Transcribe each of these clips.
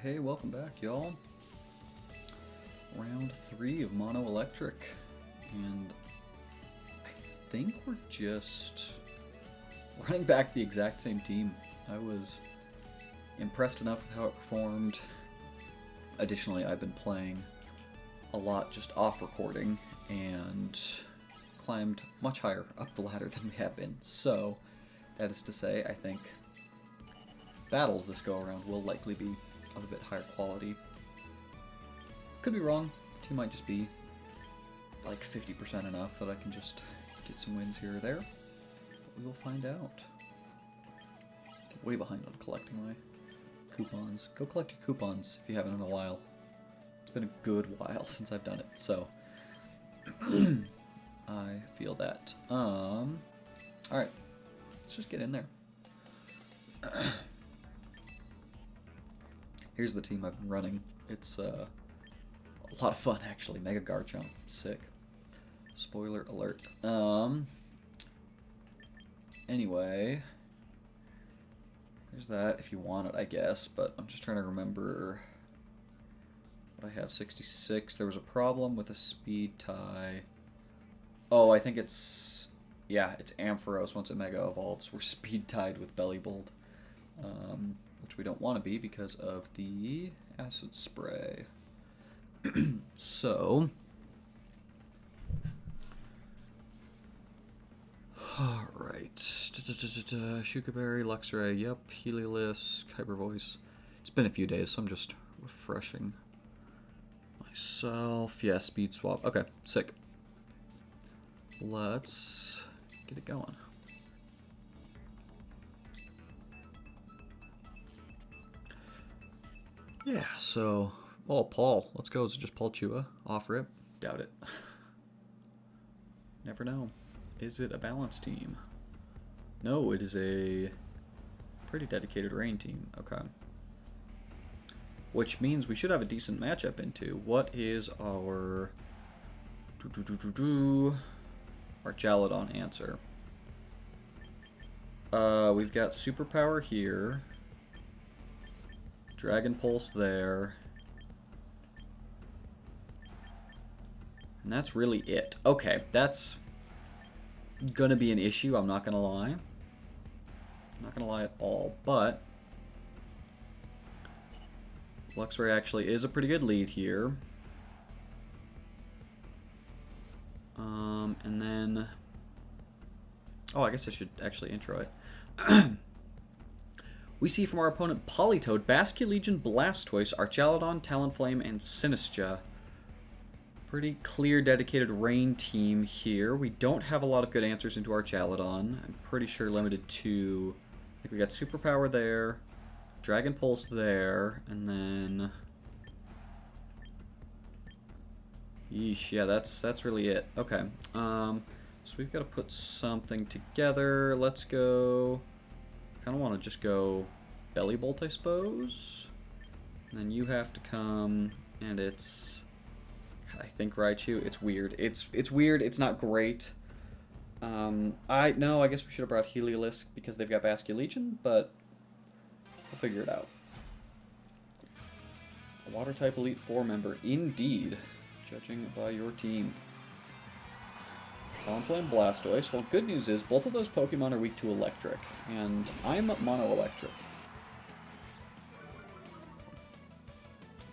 Hey, welcome back, y'all. Round 3 of Mono Electric. And I think we're just running back the exact same team. I was impressed enough with how it performed. Additionally, I've been playing a lot just off recording and climbed much higher up the ladder than we have been. So, that is to say, I think battles this go around will likely be of a bit higher quality. Could be wrong. The team might just be like 50% enough that I can just get some wins here or there. But we will find out. Get way behind on collecting my coupons. Go collect your coupons if you haven't in a while. It's been a good while since I've done it, so I feel that. Alright. Let's just get in there. Here's the team I've been running. It's a lot of fun, actually. Mega Garchomp. Sick. Spoiler alert. Anyway. There's that if you want it, I guess. But I'm just trying to remember what I have. 66. There was a problem with a speed tie. Oh, I think it's... Yeah, it's Ampharos once it Mega Evolves. We're speed tied with Bellibolt. Which we don't want to be because of the acid spray. So, alright. Shukaberry, Luxray, yep, Heliolisk, Hyper Voice. It's been a few days, so I'm just refreshing myself. Yeah, speed swap. Okay, sick. Let's get it going. Yeah, so... Oh, Paul. Let's go. Is it just Paul Chua? Offer it? Doubt it. Never know. Is it a balanced team? No, it is a pretty dedicated rain team. Okay. Which means we should have a decent matchup into. What is our... Our Jalodon answer? We've got Superpower here. Dragon Pulse there. And that's really it. Okay, that's gonna be an issue, I'm not gonna lie. Not gonna lie at all, but Luxray actually is a pretty good lead here. And then... Oh, I guess I should actually intro it. We see from our opponent Politoed, Basculegion, Blastoise, Archaludon, Talonflame, and Sinistcha. Pretty clear, dedicated rain team here. We don't have a lot of good answers into Archaludon. I'm pretty sure limited to... I think we got Superpower there, Dragon Pulse there, and then... Yeesh, yeah, that's really it. Okay, so we've got to put something together. Let's go... I kind of want to just go Bellibolt, I suppose. And then you have to come, and it's... I think Raichu. It's weird. It's weird. It's not great. I guess we should have brought Heliolisk because they've got Basculegion, but we'll figure it out. A Water type Elite Four member, indeed, judging by your team. Talonflame, Blastoise. Well, good news is both of those Pokemon are weak to Electric, and I'm Mono Electric.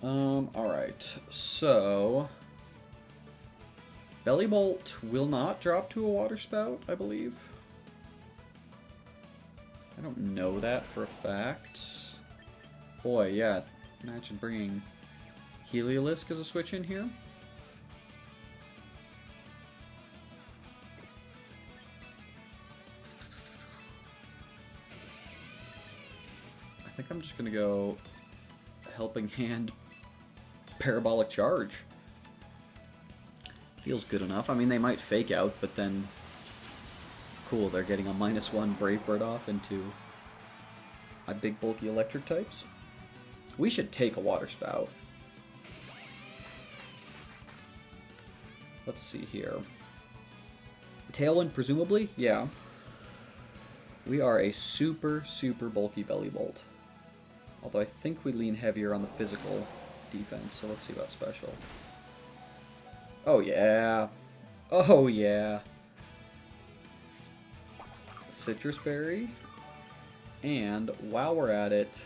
Alright, so... Bellibolt will not drop to a Water Spout, I believe. I don't know that for a fact. Boy, yeah, imagine bringing Heliolisk as a switch in here. I think I'm just going to go Helping Hand Parabolic Charge. Feels good enough. I mean, they might fake out, but then... Cool, they're getting a -1 Brave Bird off into my big bulky electric types. We should take a Water Spout. Let's see here. Tailwind, presumably? Yeah. We are a super, super bulky Bellibolt. Although I think we lean heavier on the physical defense, so let's see about special. Oh yeah. Oh yeah. Citrus Berry. And while we're at it...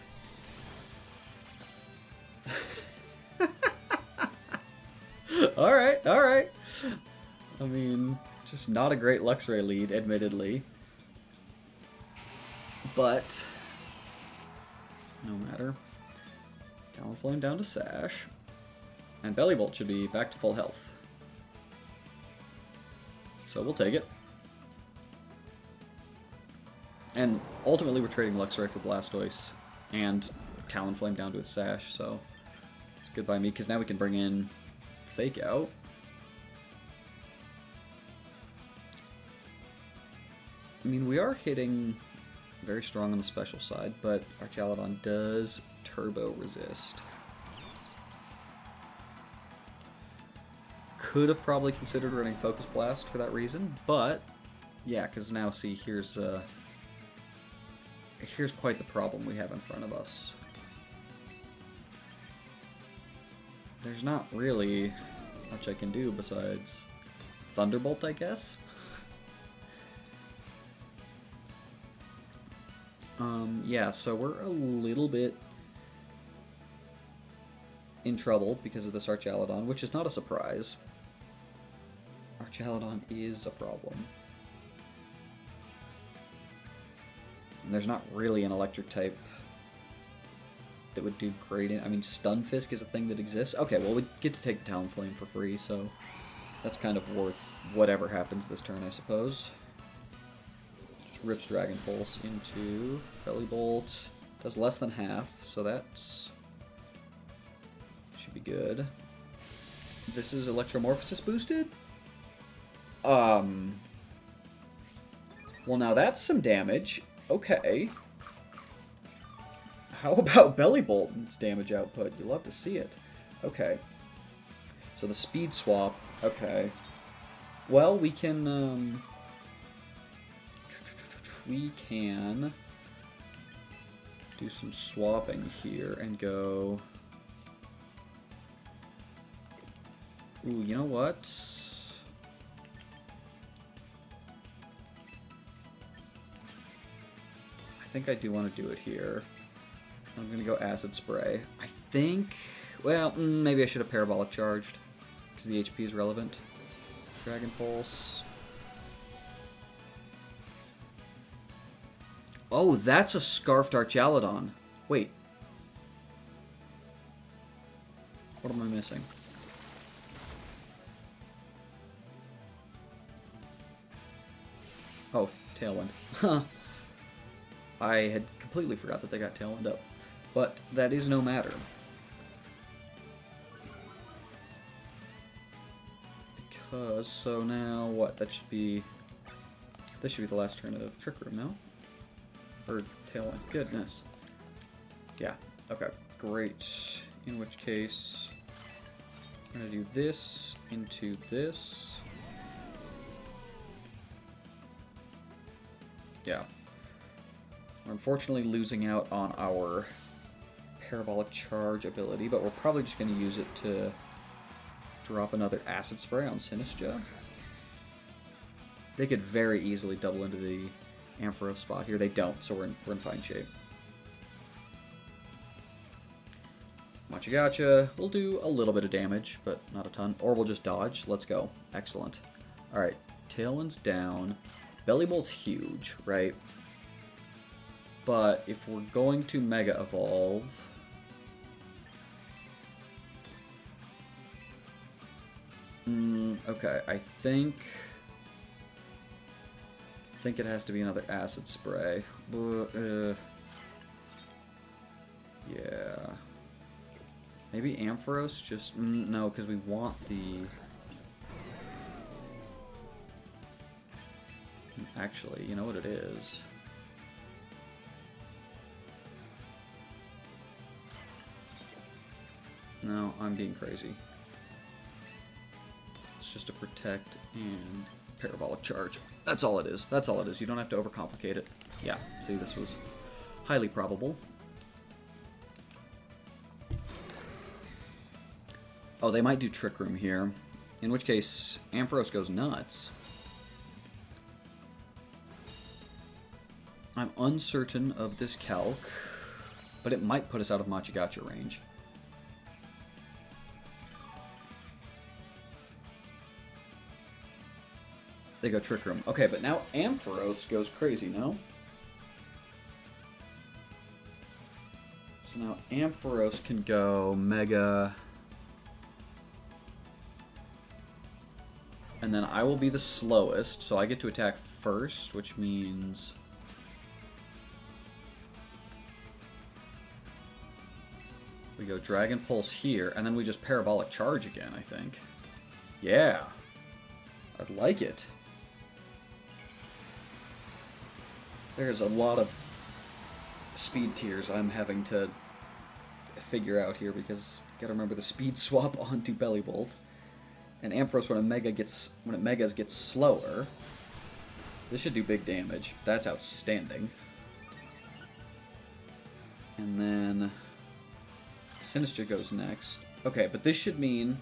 Alright, alright. I mean, just not a great Luxray lead, admittedly. But, no matter. Talonflame down to Sash. And Bellibolt should be back to full health. So we'll take it. And ultimately we're trading Luxray for Blastoise. And Talonflame down to its Sash, so it's good by me, because now we can bring in Fake Out. I mean, we are hitting very strong on the special side, but our Archaludon does Turbo Resist. Could have probably considered running Focus Blast for that reason, but yeah, because now see, here's quite the problem we have in front of us. There's not really much I can do besides Thunderbolt, I guess. Yeah, so we're a little bit in trouble because of this Archaludon, which is not a surprise. Archaludon is a problem. And there's not really an electric type that would do great in... I mean, Stunfisk is a thing that exists. Okay, well, we get to take the Talonflame for free, so that's kind of worth whatever happens this turn, I suppose. Just rips Dragon Pulse into Bellibolt. Does less than half, so that's... should be good. This is Electromorphosis boosted? Well, now that's some damage. Okay. How about Bellibolt and its damage output? You love to see it. Okay. So the speed swap. Okay. Well, we can, we can do some swapping here and go... Ooh, you know what? I think I do want to do it here. I'm going to go Acid Spray. I think... Well, maybe I should have Parabolic Charged, because the HP is relevant. Dragon Pulse. Oh, that's a Scarfed Archaludon. Wait. What am I missing? Oh, Tailwind. Huh. I had completely forgot that they got Tailwind up. But that is no matter. Because, so now, what? That should be... This should be the last turn of Trick Room, no? Or Tailwind. Goodness. Yeah, okay. Great. In which case, I'm going to do this into this. Yeah. We're unfortunately losing out on our Parabolic Charge ability, but we're probably just going to use it to drop another Acid Spray on Sinistcha. They could very easily double into the Ampharos spot here. They don't, so we're in fine shape. Machagacha will do a little bit of damage, but not a ton. Or we'll just dodge. Let's go. Excellent. Alright, Tailwind's down. Bellibolt's huge, right? But if we're going to Mega Evolve... okay, I think it has to be another Acid Spray. Yeah. Maybe Ampharos just... no, because we want the... Actually, you know what it is? No, I'm being crazy. It's just a Protect and Parabolic Charge. That's all it is. That's all it is. You don't have to overcomplicate it. Yeah, see, this was highly probable. Oh, they might do Trick Room here. In which case, Ampharos goes nuts. I'm uncertain of this calc, but it might put us out of Machigacha range. They go Trick Room. Okay, but now Ampharos goes crazy, no? So now Ampharos can go Mega... And then I will be the slowest, so I get to attack first, which means... We go Dragon Pulse here, and then we just Parabolic Charge again, I think. Yeah. I'd like it. There's a lot of speed tiers I'm having to figure out here, because you gotta remember the speed swap onto Bellibolt. And Ampharos, when it Megas gets slower, this should do big damage. That's outstanding. And then Sinistcha goes next. Okay, but this should mean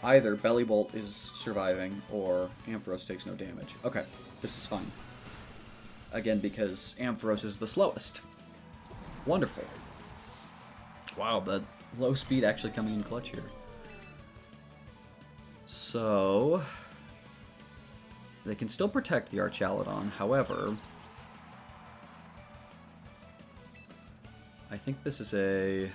either Bellibolt is surviving or Ampharos takes no damage. Okay, this is fine. Again, because Ampharos is the slowest. Wonderful. Wow, the low speed actually coming in clutch here. So, they can still protect the Archaludon, however, I think this is a...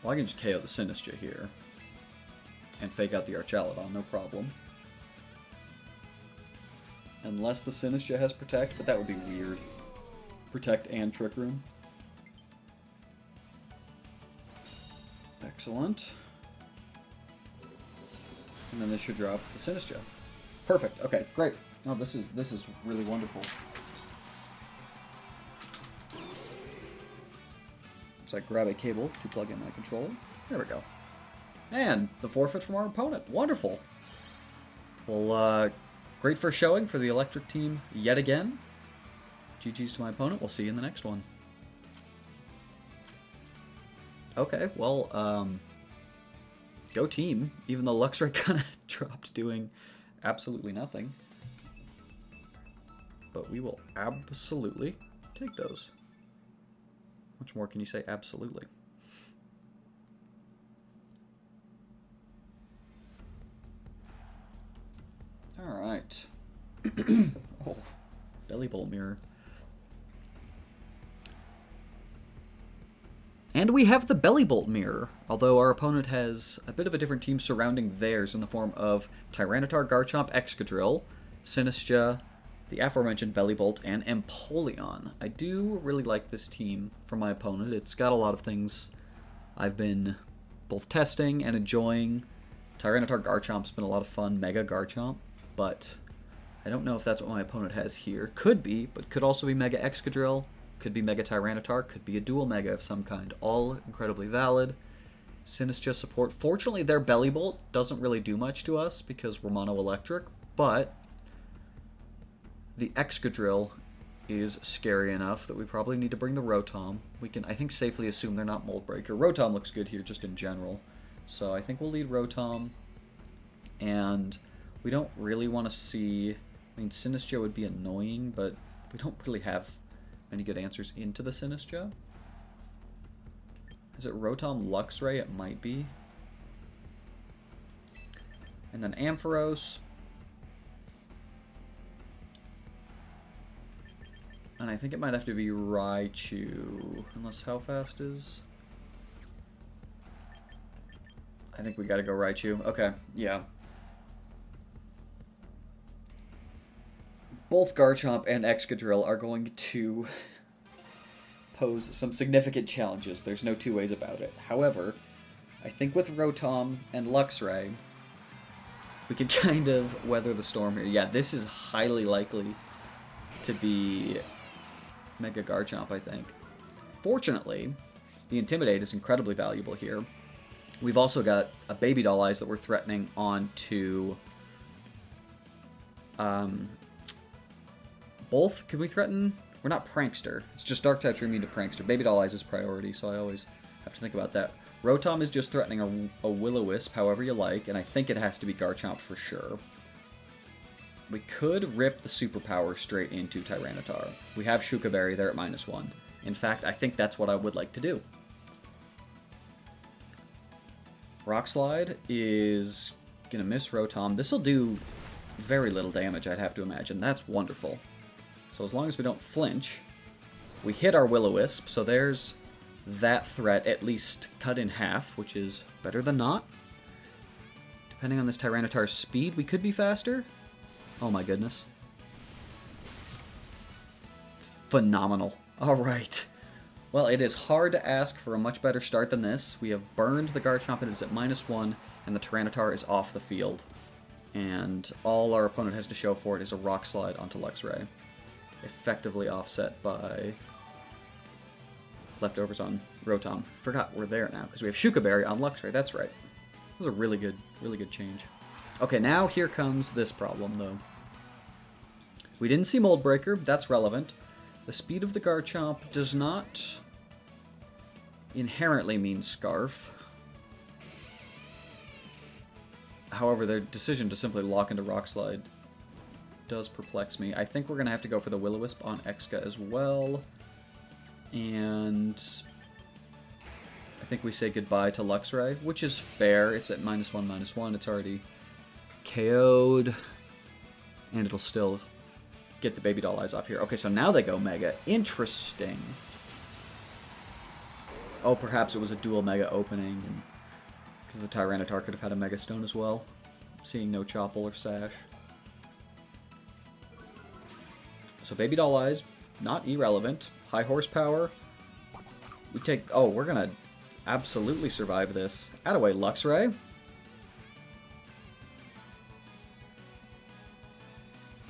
Well, I can just KO the Sinistcha here, and fake out the Archaludon, no problem. Unless the Sinistcha has Protect, but that would be weird. Protect and Trick Room. Excellent. And then this should drop the Sinistcha. Perfect. Okay, great. Oh, this is really wonderful. So I grab a cable to plug in my controller. There we go. And the forfeit from our opponent. Wonderful. Well, great first showing for the Electric team yet again. GG's to my opponent. We'll see you in the next one. Okay, well, go team, even though Luxray kind of dropped doing absolutely nothing. But we will absolutely take those. How much more can you say absolutely? Alright. Oh, Bellibolt mirror. And we have the Bellibolt mirror, although our opponent has a bit of a different team surrounding theirs in the form of Tyranitar, Garchomp, Excadrill, Sinistcha, the aforementioned Bellibolt, and Empoleon. I do really like this team for my opponent. It's got a lot of things I've been both testing and enjoying. Tyranitar Garchomp's been a lot of fun, Mega Garchomp, but I don't know if that's what my opponent has here. Could be, but could also be Mega Excadrill. Could be Mega Tyranitar, could be a dual Mega of some kind. All incredibly valid. Sinistcha support. Fortunately, their Bellibolt doesn't really do much to us because we're Mono Electric, but the Excadrill is scary enough that we probably need to bring the Rotom. We can, I think, safely assume they're not Mold Breaker. Rotom looks good here just in general. So I think we'll lead Rotom. And we don't really want to see... I mean, Sinistcha would be annoying, but we don't really have any good answers into the Sinistcha. Is it Rotom Luxray? It might be. And then Ampharos. And I think it might have to be Raichu. Unless how fast is? I think we gotta go Raichu. Okay, yeah. Both Garchomp and Excadrill are going to pose some significant challenges. There's no two ways about it. However, I think with Rotom and Luxray, we can kind of weather the storm here. Yeah, this is highly likely to be Mega Garchomp, I think. Fortunately, the Intimidate is incredibly valuable here. We've also got a Baby Doll Eyes that we're threatening onto... both? Can we threaten We're not Prankster. It's just Dark types are immune to Prankster. Baby Doll Eyes is priority, so I always have to think about that. Rotom is just threatening a Will-O-Wisp, however you like, and I think it has to be Garchomp for sure. We could rip the superpower straight into Tyranitar. We have Shuka Berry there at -1. In fact, I think that's what I would like to do. Rock Slide is gonna miss Rotom. This'll do very little damage, I'd have to imagine. That's wonderful. So as long as we don't flinch, we hit our Will-O-Wisp, so there's that threat at least cut in half, which is better than not. Depending on this Tyranitar's speed, we could be faster. Oh my goodness. Phenomenal. Alright. Well, it is hard to ask for a much better start than this. We have burned the Garchomp, it is at -1, and the Tyranitar is off the field. And all our opponent has to show for it is a Rock Slide onto Luxray. Effectively offset by leftovers on Rotom. Forgot we're there now, because we have Shuka Berry on Luxray, that's right. That was a really good change. Okay, now here comes this problem, though. We didn't see Mold Breaker, that's relevant. The speed of the Garchomp does not inherently mean Scarf. However, their decision to simply lock into Rock Slide does perplex me. I think we're going to have to go for the Will-O-Wisp on Exca as well. And I think we say goodbye to Luxray, which is fair. It's at -1/-1. It's already KO'd. And it'll still get the Baby Doll Eyes off here. Okay, so now they go Mega. Interesting. Oh, perhaps it was a dual Mega opening, and because the Tyranitar could have had a Mega Stone as well. Seeing no Chople or Sash. So Baby Doll Eyes, not irrelevant. High horsepower. We take... Oh, we're going to absolutely survive this. Attaway, Luxray.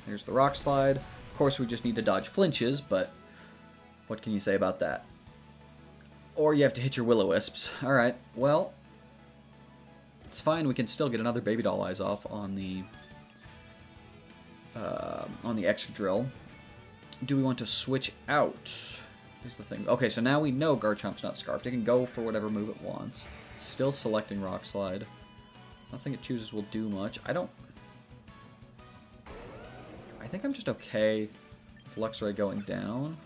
Here's the Rock Slide. Of course, we just need to dodge flinches, but what can you say about that? Or you have to hit your Will-O-Wisps. Alright, well, it's fine. We can still get another Baby Doll Eyes off on the Excadrill. Do we want to switch out? Here's the thing. Okay, so now we know Garchomp's not Scarfed. It can go for whatever move it wants. Still selecting Rock Slide. Nothing it chooses will do much. I think I'm just okay with Luxray going down.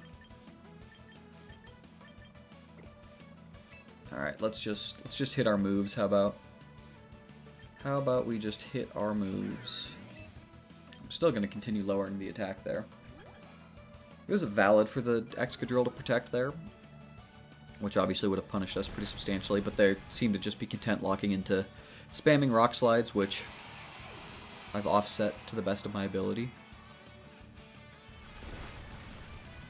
Alright, let's just hit our moves. How about we just hit our moves? I'm still going to continue lowering the attack there. It was valid for the Excadrill to protect there, which obviously would have punished us pretty substantially, but they seem to just be content locking into spamming Rock Slides, which I've offset to the best of my ability.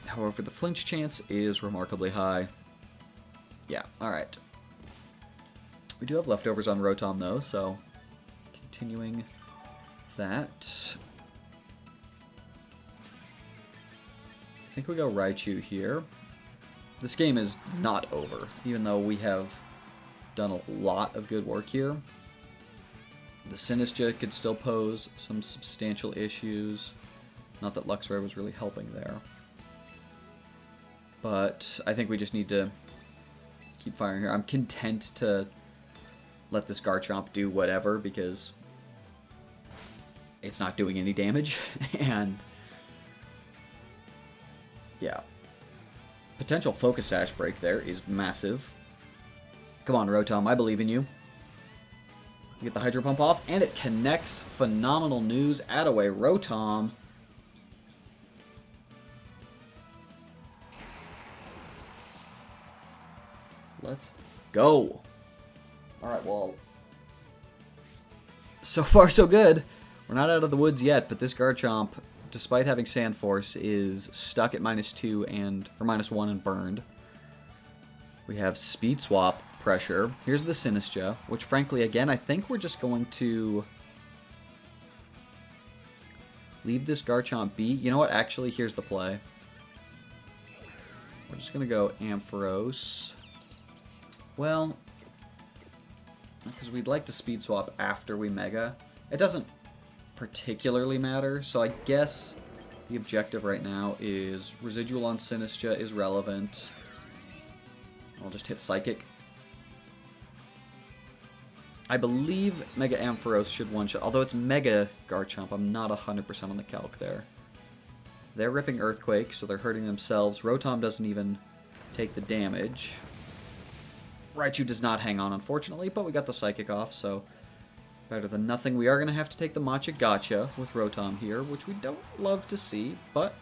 However, the flinch chance is remarkably high. Yeah, alright. We do have leftovers on Rotom, though, so continuing that. I think we go Raichu here. This game is not over, even though we have done a lot of good work here. The Sinistcha could still pose some substantial issues. Not that Luxray was really helping there. But I think we just need to keep firing here. I'm content to let this Garchomp do whatever because it's not doing any damage. And yeah. Potential Focus Sash break there is massive. Come on, Rotom, I believe in you. You get the Hydro Pump off, and it connects. Phenomenal news. Attaway, Rotom. Let's go. Alright, well, so far so good. We're not out of the woods yet, but this Garchomp, despite having Sand Force, is stuck at -2 and or -1 and burned. We have Speed Swap pressure. Here's the Sinistcha, which frankly, again, I think we're just going to leave this Garchomp be. You know what? Actually, here's the play. We're just going to go Ampharos. Well, because we'd like to Speed Swap after we Mega. It doesn't particularly matter, so I guess The objective right now is Residual on Sinistcha is relevant. I'll just hit Psychic. I believe Mega Ampharos should one-shot, although it's Mega Garchomp, I'm not 100% on the calc there. They're ripping Earthquake, so they're hurting themselves. Rotom doesn't even take the damage. Raichu does not hang on, unfortunately, but we got the Psychic off, so better than nothing. We are going to have to take the Machigacha with Rotom here, which we don't love to see, but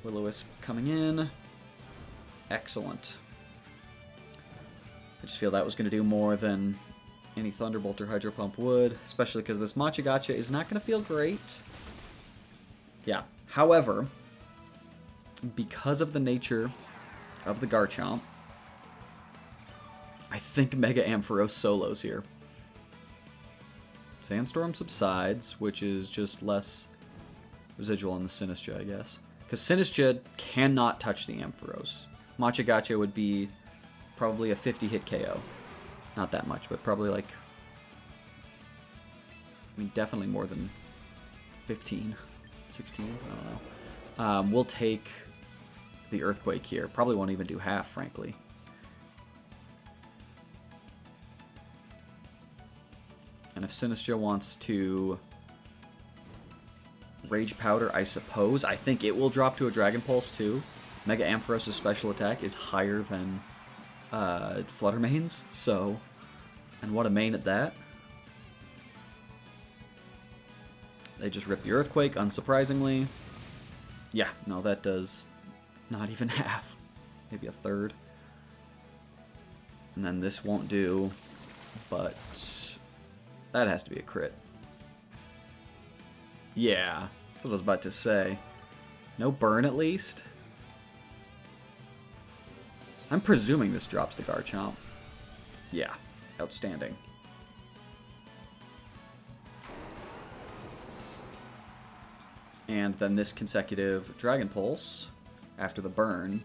Will-O-Wisp coming in. Excellent. I just feel that was going to do more than any Thunderbolt or Hydro Pump would, especially because this Machigacha is not going to feel great. Yeah. However, because of the nature of the Garchomp, I think Mega Ampharos solos here. Sandstorm subsides, which is just less residual on the Sinistcha, I guess. Because Sinistcha cannot touch the Ampharos. Machigacha would be probably a 50-hit KO. Not that much, but probably like... I mean, definitely more than 15, 16, I don't know. We'll take the Earthquake here. Probably won't even do half, frankly. And if Sinistcha wants to Rage Powder, I suppose. I think it will drop to a Dragon Pulse, too. Mega Ampharos' special attack is higher than Flutter Mane's, so... And what a main at that. They just rip the Earthquake, unsurprisingly. Yeah, no, that does not even half. Maybe a third. And then this won't do, but... That has to be a crit. Yeah, that's what I was about to say. No burn, at least. I'm presuming this drops the Garchomp. Yeah, outstanding. And then this consecutive Dragon Pulse, after the burn,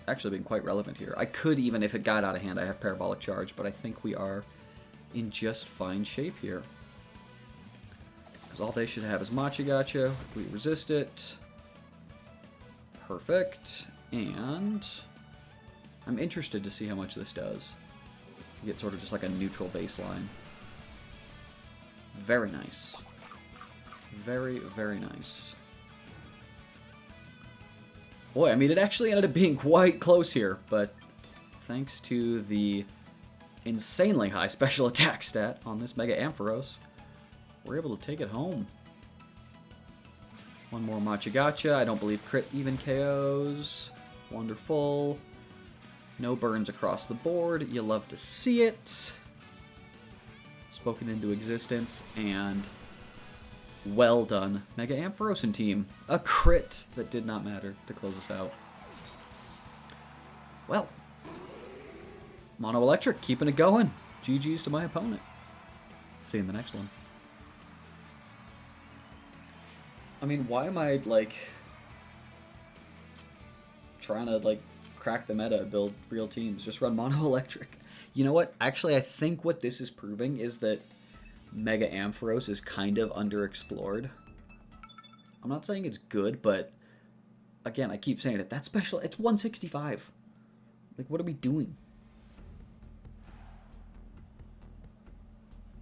actually being quite relevant here. I could even, if it got out of hand, I have Parabolic Charge, but I think we are in just fine shape here. Because all they should have is Machigacha. We resist it. Perfect. And I'm interested to see how much this does. You get sort of just like a neutral baseline. Very nice. Very, very nice. Boy, I mean, it actually ended up being quite close here, but thanks to the insanely high special attack stat on this Mega Ampharos, we're able to take it home. One more Machigacha. I don't believe crit even KOs. Wonderful. No burns across the board. You love to see it. Spoken into existence, and well done, Mega Ampharosan team. A crit that did not matter to close us out. Well, Mono Electric, keeping it going. GG's to my opponent. See you in the next one. I mean, why am I, like, trying to, like, crack the meta, build real teams? Just run Mono Electric. You know what? Actually, I think what this is proving is that Mega Ampharos is kind of underexplored. I'm not saying it's good, but, again, I keep saying it. That special, it's 165. Like, what are we doing?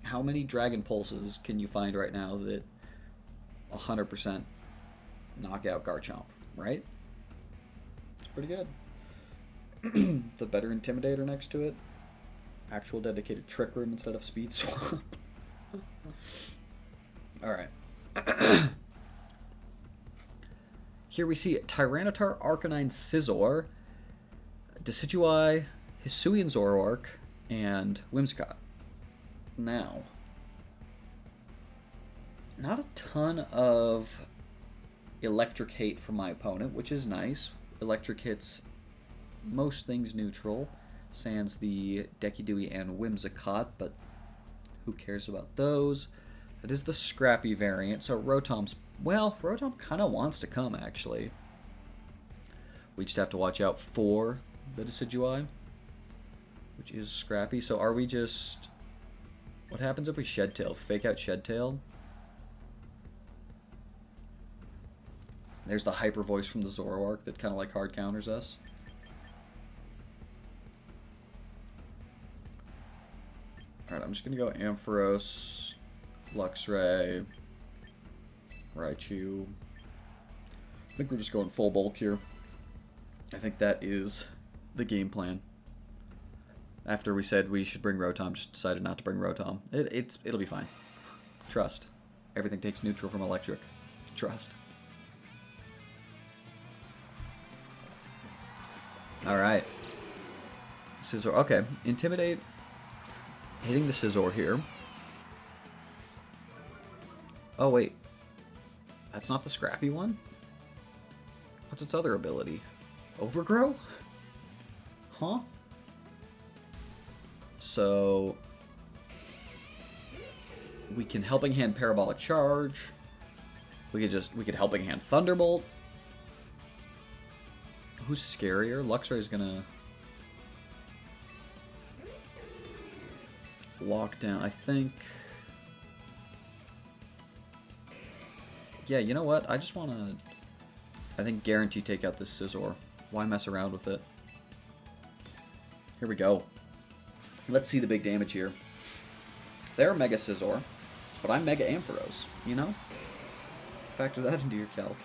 How many Dragon Pulses can you find right now that 100% knock out Garchomp, right? It's pretty good. The better Intimidator next to it. Actual dedicated Trick Room instead of Speed Swap. Alright. Here we see Tyranitar, Arcanine, Scizor, Decidueye, Hisuian Zoroark, and Whimsicott. Now, not a ton of electric hate from my opponent, which is nice. Electric hits most things neutral, sans the Dekidui and Whimsicott, but who cares about those? That is the Scrappy variant, so Rotom's... Well, Rotom kind of wants to come, actually. We just have to watch out for the Decidueye, which is Scrappy. So are we just... What happens if we Shed Tail? Fake out Shed Tail? There's the hyper voice from the Zoroark that kind of like hard counters us. Alright, I'm just going to go Ampharos, Luxray, Raichu. I think we're just going full bulk here. I think that is the game plan. After we said we should bring Rotom, just decided not to bring Rotom. It'll be fine. Trust. Everything takes neutral from electric. Trust. Alright. Scizor. Okay. Intimidate. Hitting the Scizor here. Oh, wait. That's not the scrappy one? What's its other ability? Overgrow? Huh? So we can Helping Hand Parabolic Charge. We could Helping Hand Thunderbolt. Who's scarier? Luxray's gonna lock down, I think. Yeah, you know what? I just wanna, I think, guarantee take out this Scizor. Why mess around with it? Here we go. Let's see the big damage here. They're Mega Scizor, but I'm Mega Ampharos, you know? Factor that into your calc.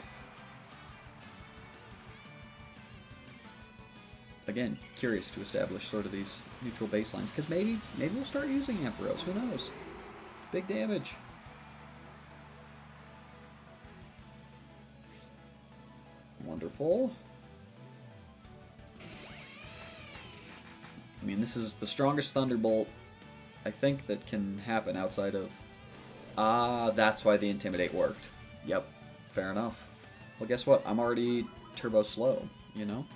Again, curious to establish sort of these neutral baselines, because maybe we'll start using Ampharos, who knows? Big damage. Wonderful. I mean, this is the strongest Thunderbolt, I think, that can happen outside of... Ah, that's why the Intimidate worked. Yep, fair enough. Well, guess what? I'm already turbo slow, you know?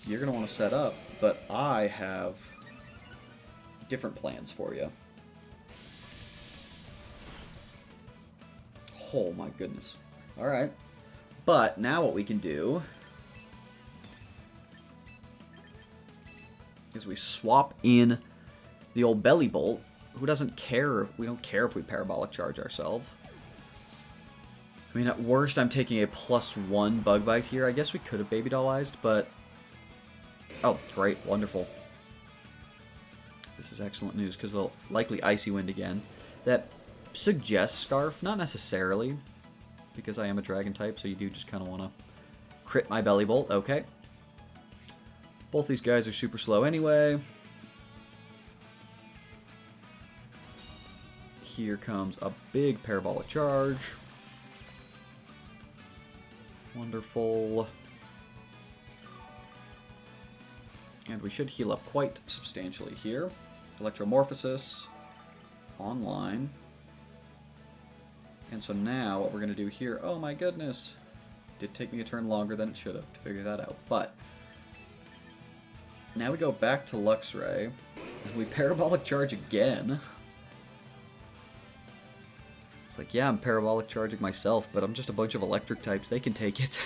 You're going to want to set up, but I have different plans for you. Oh my goodness. Alright. But now what we can do is we swap in the old Belly Bolt. Who doesn't care? We don't care if we Parabolic Charge ourselves. I mean, at worst, I'm taking a +1 Bug Bite here. I guess we could have Baby Doll-ized, but... Oh, great. Wonderful. This is excellent news, because they'll likely Icy Wind again. That suggests Scarf. Not necessarily, because I am a Dragon type, so you do just kind of want to crit my Belly Bolt. Okay. Both these guys are super slow anyway. Here comes a big Parabolic Charge. Wonderful. And we should heal up quite substantially here. Electromorphosis. Online. And so now what we're going to do here... Oh my goodness. Did take me a turn longer than it should have to figure that out. But now we go back to Luxray. And we Parabolic Charge again. It's like, yeah, I'm Parabolic Charging myself, but I'm just a bunch of electric types. They can take it.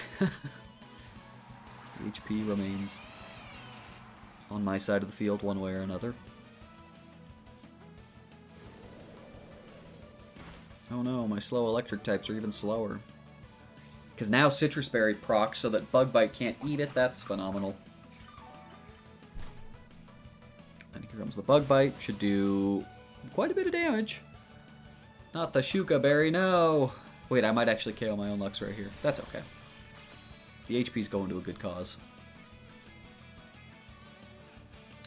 HP remains on my side of the field one way or another. Oh no, my slow electric types are even slower. Because now Citrus Berry procs so that Bug Bite can't eat it. That's phenomenal. And here comes the Bug Bite. Should do quite a bit of damage. Not the Shuka Berry, no! Wait, I might actually KO my own Luxray here. That's okay. The HP's going to a good cause.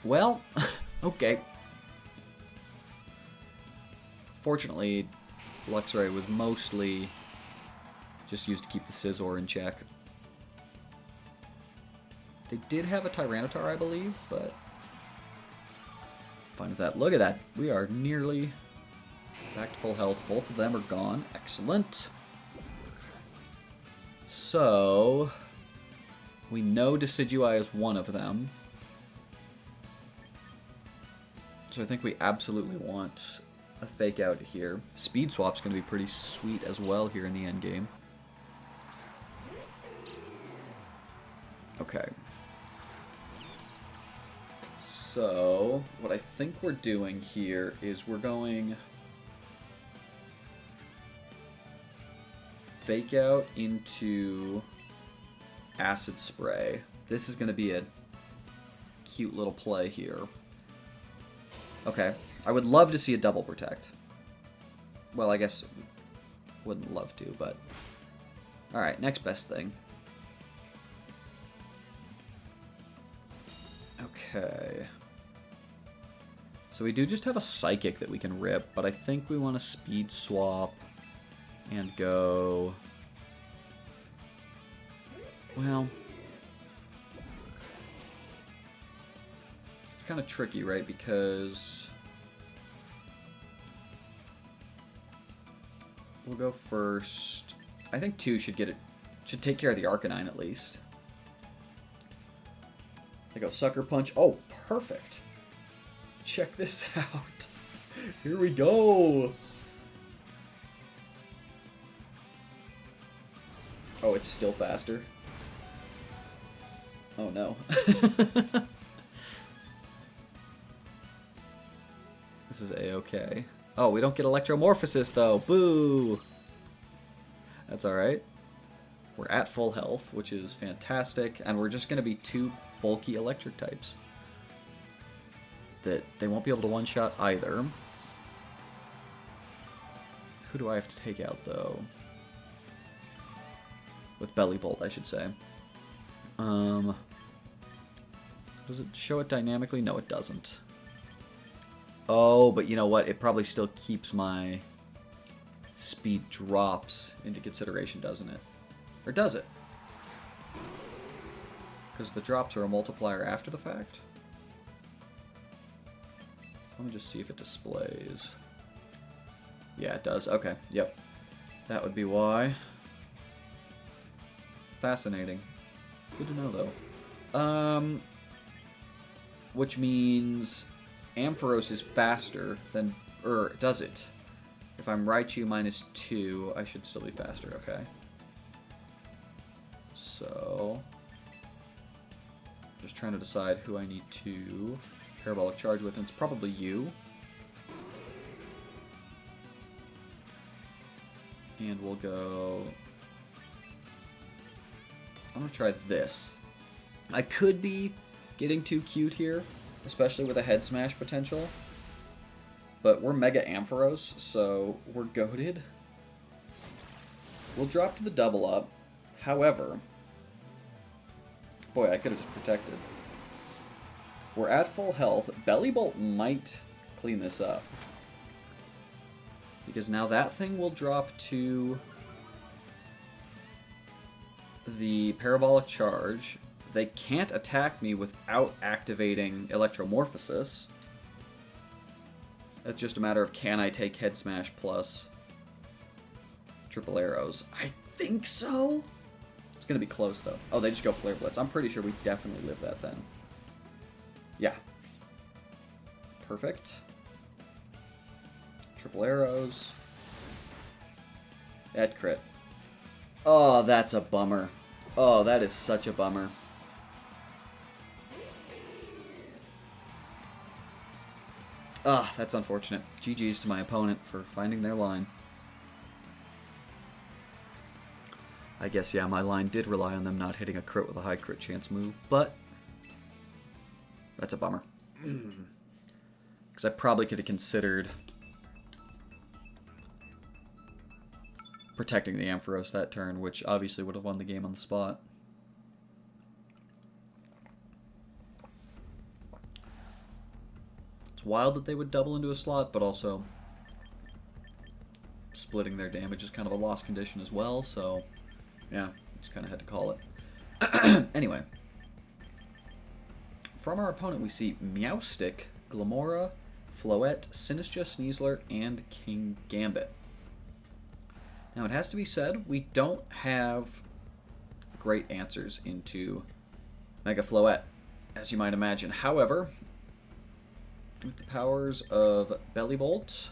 Well, okay. Fortunately, Luxray was mostly just used to keep the Scizor in check. They did have a Tyranitar, I believe, but fine with that. Look at that. We are nearly back to full health. Both of them are gone. Excellent. So, we know Decidueye is one of them. So I think we absolutely want a Fake Out here. Speed Swap's going to be pretty sweet as well here in the end game. Okay. So, what I think we're doing here is we're going Fake Out into Acid Spray. This is going to be a cute little play here. Okay. I would love to see a double protect. Well, I guess wouldn't love to, but... Alright, next best thing. Okay. So we do just have a Psychic that we can rip, but I think we want to speed swap and go... Well... It's kind of tricky, right? Because... We'll go first. I think 2 should get it. Should take care of the Arcanine at least. They go Sucker Punch. Oh, perfect. Check this out. Here we go. Oh, it's still faster. Oh no. This is A-okay. Oh, we don't get Electromorphosis, though. Boo! That's alright. We're at full health, which is fantastic. And we're just going to be 2 bulky electric types. That they won't be able to one-shot either. Who do I have to take out, though? With Belly Bolt, I should say. Does it show it dynamically? No, it doesn't. Oh, but you know what? It probably still keeps my speed drops into consideration, doesn't it? Or does it? Because the drops are a multiplier after the fact? Let me just see if it displays. Yeah, it does. Okay, yep. That would be why. Fascinating. Good to know, though. Which means... Ampharos is faster than... does it? If I'm Raichu -2, I should still be faster, okay. So... Just trying to decide who I need to Parabolic Charge with, and it's probably you. And we'll go... I'm gonna try this. I could be getting too cute here, especially with a head smash potential. But we're Mega Ampharos, so we're goated. We'll drop to the double up. However, boy, I could have just protected. We're at full health. Belly Bolt might clean this up. Because now that thing will drop to the Parabolic Charge. They can't attack me without activating Electromorphosis. It's just a matter of can I take Head Smash plus Triple Arrows. I think so. It's going to be close, though. Oh, they just go Flare Blitz. I'm pretty sure we definitely live that then. Yeah. Perfect. Triple Arrows. At crit. Oh, that's a bummer. Oh, that is such a bummer. Ah, that's unfortunate. GG's to my opponent for finding their line. I guess, yeah, my line did rely on them not hitting a crit with a high crit chance move, but that's a bummer. Because I probably could have considered protecting the Ampharos that turn, which obviously would have won the game on the spot. Wild that they would double into a slot, but also splitting their damage is kind of a lost condition as well, so yeah, just kind of had to call it. Anyway, from our opponent we see Meowstic, Glamora, Floette, Sinistcha, Sneasler, and King Gambit. Now it has to be said, we don't have great answers into Mega Floette, as you might imagine. However, with the powers of Belly Bolt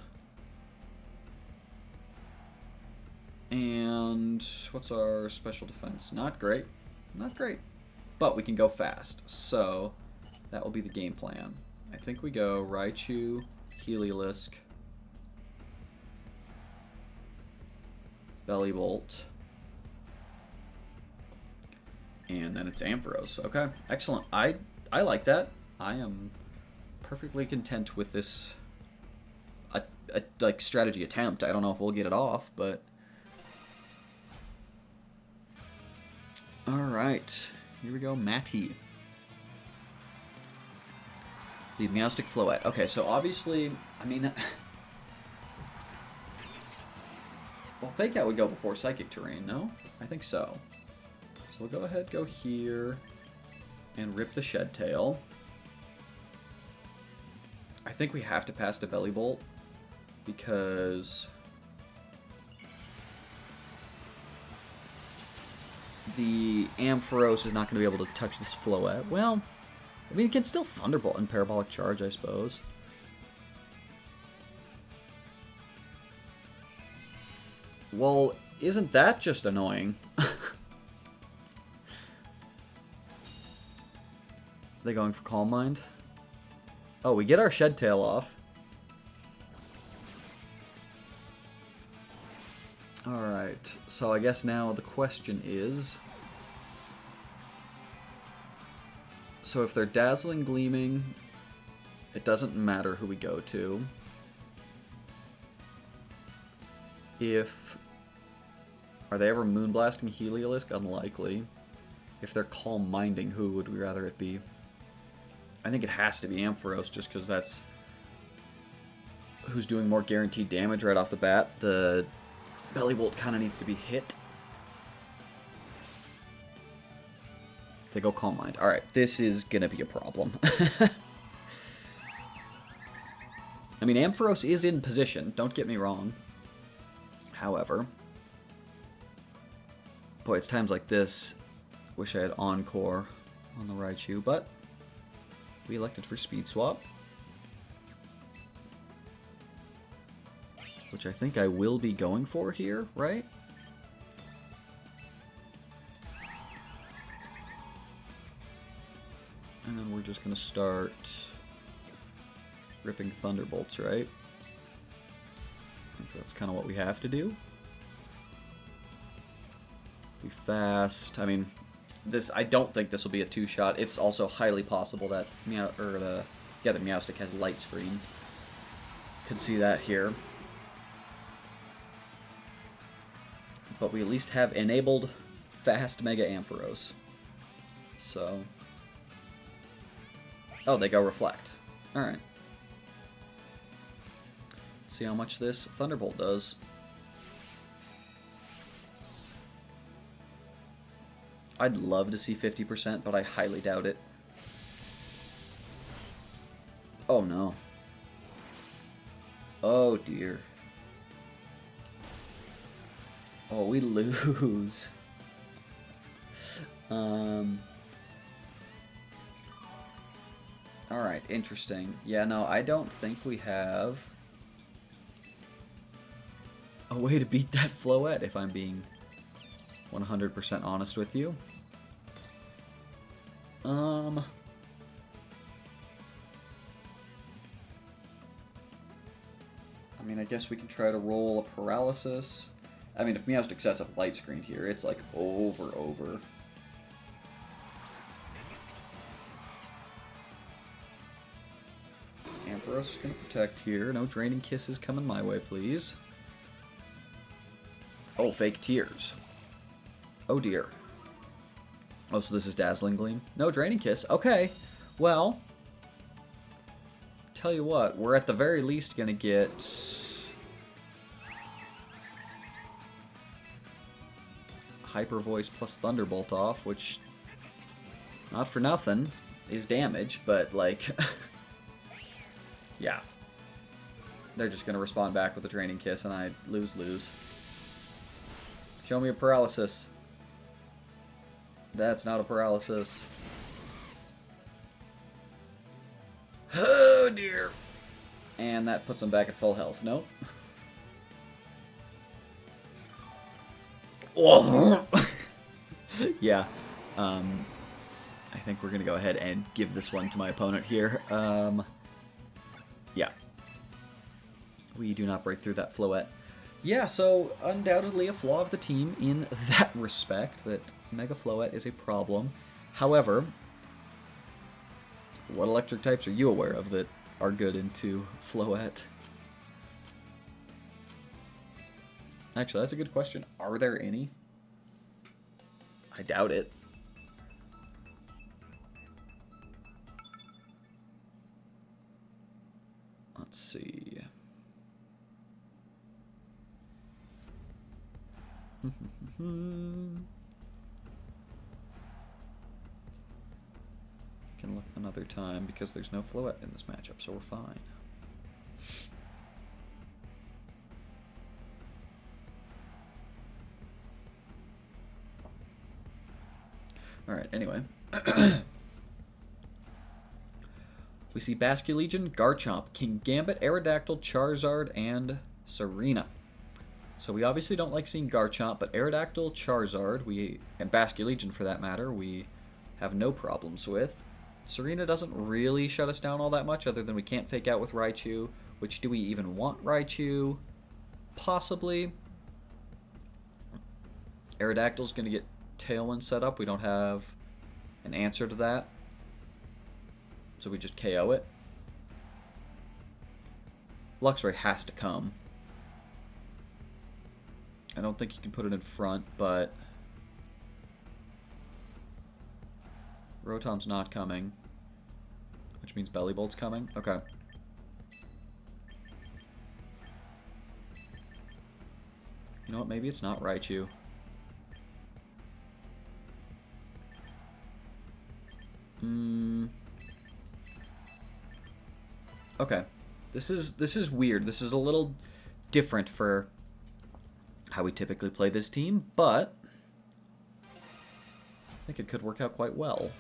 and what's our special defense? Not great. Not great. But we can go fast. So that will be the game plan. I think we go Raichu, Heliolisk, Belly Bolt, And then it's Ampharos. Okay, excellent. I like that. I am perfectly content with this like strategy attempt. I don't know if we'll get it off, but all right, here we go. Matty, the Meowstic Floette. Okay, so obviously, I mean, well, Fake Out would go before Psychic Terrain, no? I think so. So we'll go ahead, go here, and rip the Shed Tail. I think we have to pass the Belly Bolt, because the Ampharos is not going to be able to touch this Floette. Well, I mean, it can still Thunderbolt and Parabolic Charge, I suppose. Well, isn't that just annoying? They going for Calm Mind? Oh, we get our Shed Tail off. Alright, so I guess now the question is... So if they're Dazzling Gleaming, it doesn't matter who we go to. If... Are they ever Moonblasting Heliolisk? Unlikely. If they're Calm Minding, who would we rather it be? I think it has to be Ampharos, just because that's who's doing more guaranteed damage right off the bat. The Belly Bolt kind of needs to be hit. They go Calm Mind. Alright, this is going to be a problem. I mean, Ampharos is in position, don't get me wrong. However, boy, it's times like this. Wish I had Encore on the Raichu, but we elected for Speed Swap, which I think I will be going for here, right? And then we're just going to start ripping Thunderbolts, right? I think that's kind of what we have to do. Be fast. I mean, I don't think this will be a two-shot. It's also highly possible that the Meowstic has Light Screen. Could see that here. But we at least have enabled fast Mega Ampharos. So... Oh, they go Reflect. Alright. Let's see how much this Thunderbolt does. I'd love to see 50%, but I highly doubt it. Oh no. Oh dear. Oh, we lose. Alright, interesting. Yeah, no, I don't think we have a way to beat that Floette, if I'm being 100% honest with you. I mean, I guess we can try to roll a Paralysis. I mean, if Meowstic sets up Light Screen here, it's like over. Ampharos is going to protect here. No Draining Kisses coming my way, please. Oh, Fake Tears. Oh dear. Oh, so this is Dazzling Gleam? No Draining Kiss. Okay. Well, tell you what, we're at the very least going to get Hyper Voice plus Thunderbolt off, which, not for nothing, is damage, but like, yeah. They're just going to respond back with a Draining Kiss, and I lose. Show me a Paralysis. That's not a Paralysis. Oh dear. And that puts them back at full health. Nope. Oh. Yeah. I think we're going to go ahead and give this one to my opponent here. Yeah. We do not break through that Floette. Yeah, so undoubtedly a flaw of the team in that respect, that Mega Floette is a problem. However, what electric types are you aware of that are good into Floette? Actually, that's a good question. Are there any? I doubt it. Let's see. Can look another time because there's no Floette in this matchup, so we're fine. Alright, anyway. We see Basculegion, Garchomp, Kingambit, Aerodactyl, Charizard, and Serena. So we obviously don't like seeing Garchomp, but Aerodactyl, Charizard, and Basculegion for that matter, we have no problems with. Serena doesn't really shut us down all that much, other than we can't fake out with Raichu. Which, do we even want Raichu? Possibly. Aerodactyl's going to get Tailwind set up. We don't have an answer to that. So we just KO it. Luxray has to come. I don't think you can put it in front, but Rotom's not coming, which means Bellibolt's coming. Okay. You know what? Maybe it's not Raichu. Okay. This is weird. This is a little different for how we typically play this team, but I think it could work out quite well.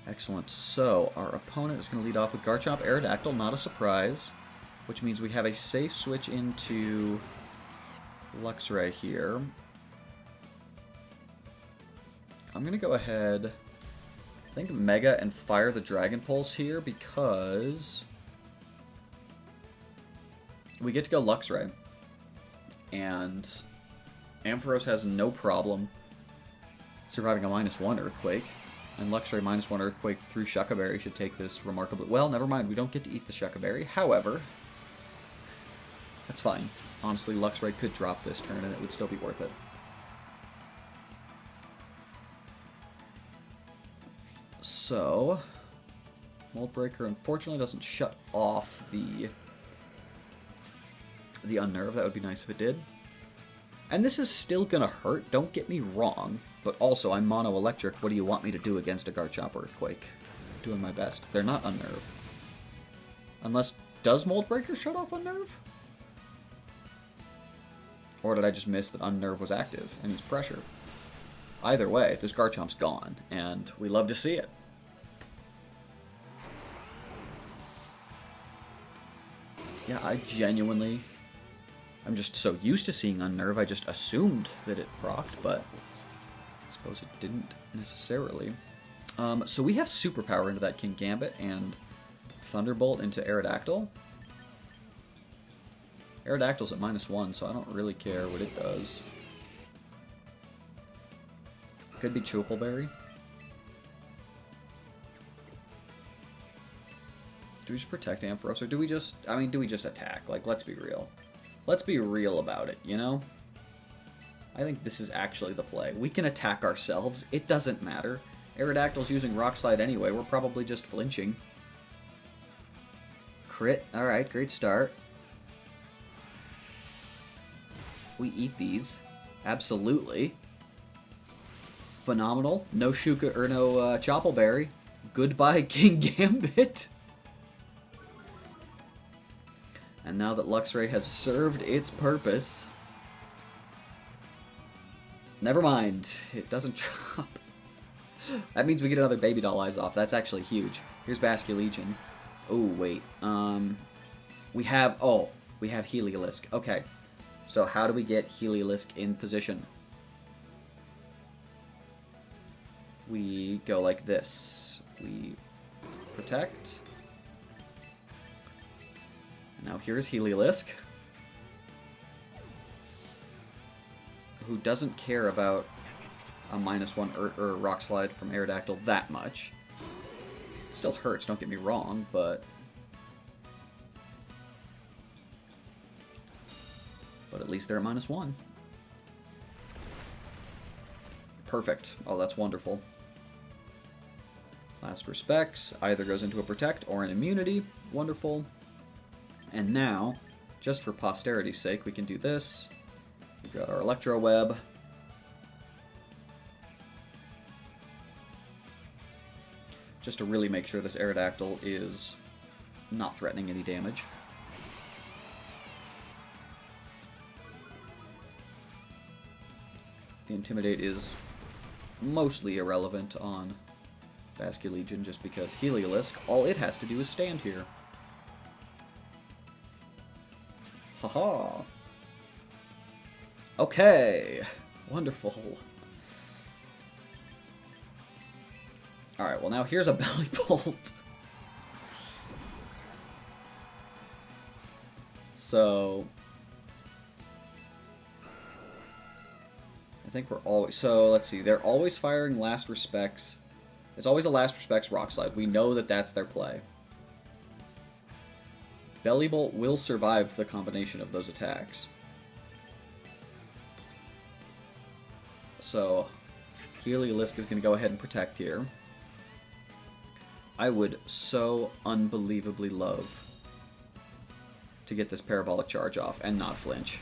Excellent. So, our opponent is going to lead off with Garchomp, Aerodactyl, not a surprise, which means we have a safe switch into Luxray here. I'm going to go ahead, I think, Mega and fire the Dragon Pulse here because we get to go Luxray. And Ampharos has no problem surviving a -1 Earthquake. And Luxray -1 Earthquake through Shuca Berry should take this remarkably... Well, never mind. We don't get to eat the Shuca Berry. However, that's fine. Honestly, Luxray could drop this turn and it would still be worth it. So, Mold Breaker unfortunately doesn't shut off the Unnerve. That would be nice if it did. And this is still gonna hurt, don't get me wrong. But also, I'm Mono Electric. What do you want me to do against a Garchomp Earthquake? Doing my best. They're not Unnerve. Unless, does Mold Breaker shut off Unnerve? Or did I just miss that Unnerve was active and he's pressure? Either way, this Garchomp's gone, and we love to see it. Yeah, I'm just so used to seeing Unnerve, I just assumed that it procced, but I suppose it didn't necessarily. So we have Superpower into that Kingambit and Thunderbolt into Aerodactyl. Aerodactyl's at -1, so I don't really care what it does. Could be Chople Berry. Do we just protect Ampharos, or do we just, do we just attack? Like, let's be real. Let's be real about it, you know? I think this is actually the play. We can attack ourselves. It doesn't matter. Aerodactyl's using Rock Slide anyway. We're probably just flinching. Crit. Alright, great start. We eat these. Absolutely. Phenomenal. No Shuca or no Chople Berry. Goodbye, Kingambit. And now that Luxray has served its purpose... Never mind. It doesn't drop. That means we get another Baby Doll Eyes off. That's actually huge. Here's Basculegion. Oh, wait. We have Heliolisk. Okay. So how do we get Heliolisk in position? We go like this. We protect. Now here's Heliolisk, who doesn't care about a -1 or Rock Slide from Aerodactyl that much. Still hurts, don't get me wrong, but at least they're at -1. Perfect. Oh, that's wonderful. Last Respects either goes into a Protect or an Immunity. Wonderful. And now, just for posterity's sake, we can do this. We've got our Electro Web. Just to really make sure this Aerodactyl is not threatening any damage. The Intimidate is mostly irrelevant on Basculegion just because Heliolisk, all it has to do is stand here. Haha. Okay. Wonderful. Alright, well now here's a Belly Bolt. So I think we're always... So, let's see. They're always firing Last Respects. It's always a Last Respects Rock Slide. We know that that's their play. Belly Bolt will survive the combination of those attacks. So, Heliolisk is going to go ahead and Protect here. I would so unbelievably love to get this Parabolic Charge off and not flinch.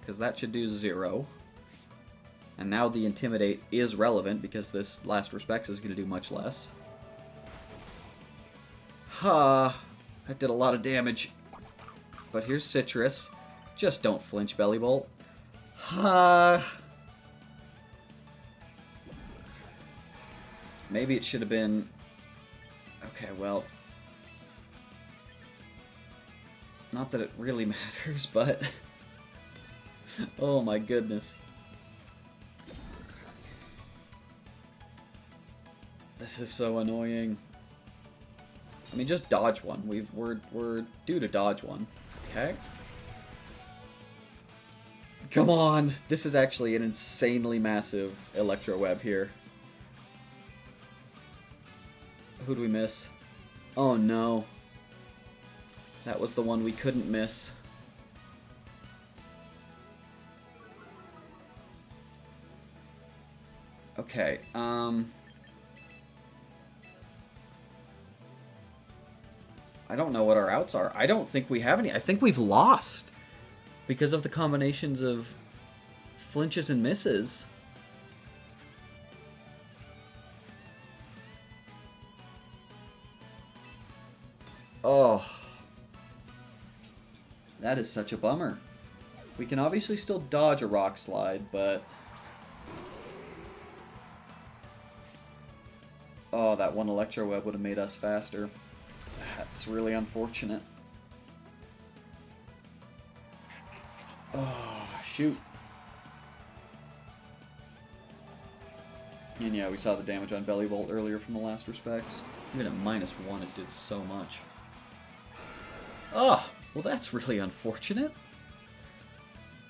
Because that should do 0. And now the Intimidate is relevant because this Last Respects is going to do much less. Ha! That did a lot of damage. But here's Citrus. Just don't flinch, Belly Bolt. Ha! Maybe it should have been... Okay, well... Not that it really matters, but... Oh my goodness. This is so annoying. I mean, just dodge one. We're due to dodge one. Okay. Come on! This is actually an insanely massive Electro Web here. Who do we miss? Oh no. That was the one we couldn't miss. Okay, I don't know what our outs are. I don't think we have any. I think we've lost because of the combinations of flinches and misses. Oh. That is such a bummer. We can obviously still dodge a Rock Slide, but... Oh, that one Electro Web would have made us faster. That's really unfortunate. Oh, shoot. And yeah, we saw the damage on Belly Bolt earlier from the Last Respects. Even at -1, it did so much. Oh, well that's really unfortunate.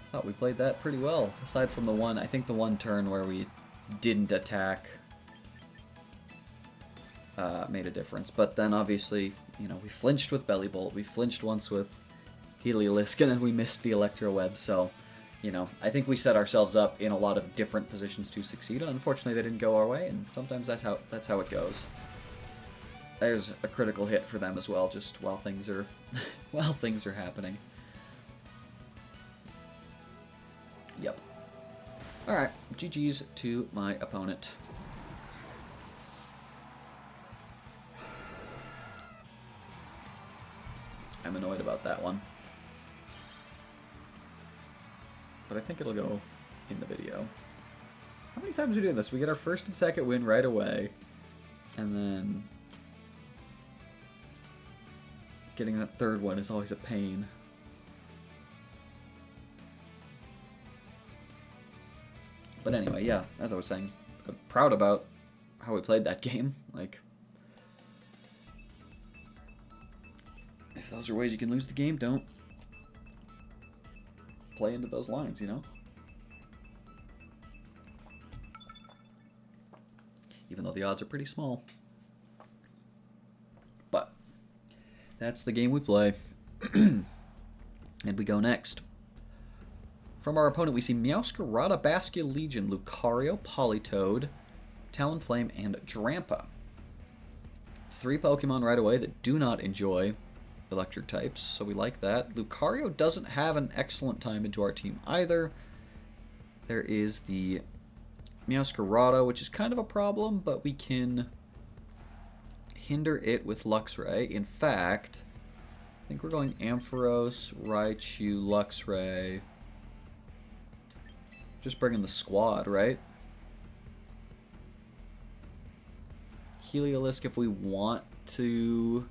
I thought we played that pretty well. Aside from the one, I think the one turn where we didn't attack made a difference. But then obviously, you know, we flinched with Belly Bolt, we flinched once with Heliolisk, and then we missed the Electro Web, so, you know, I think we set ourselves up in a lot of different positions to succeed, and unfortunately they didn't go our way, and sometimes that's how it goes. There's a critical hit for them as well, just while things are while things are happening. Yep. Alright, GG's to my opponent. I'm annoyed about that one. But I think it'll go in the video. How many times are we doing this? We get our first and second win right away. And then... getting that third one is always a pain. But anyway, yeah, as I was saying, I'm proud about how we played that game. Like... if If those are ways you can lose the game, don't play into those lines, you know? Even though the odds are pretty small. But that's the game we play. And we go next. From our opponent, we see Meowscarada, Basculegion, Lucario, Politoed, Talonflame, and Drampa. 3 Pokemon right away that do not enjoy electric types, so we like that. Lucario doesn't have an excellent time into our team either. There is the Meowscarada, which is kind of a problem, but we can hinder it with Luxray. In fact, I think we're going Ampharos, Raichu, Luxray. Just bringing the squad, right? Heliolisk if we want to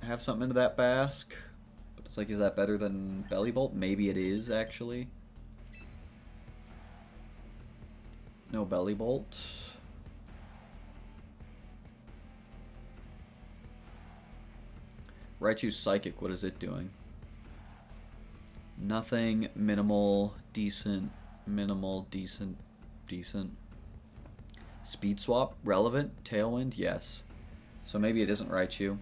have something into that Basque. But it's like, is that better than Bellibolt? Maybe it is, actually. No Bellibolt. Raichu's Psychic, what is it doing? Nothing, minimal, decent, minimal, decent, decent. Speed Swap, relevant, Tailwind, yes. So maybe it isn't Raichu.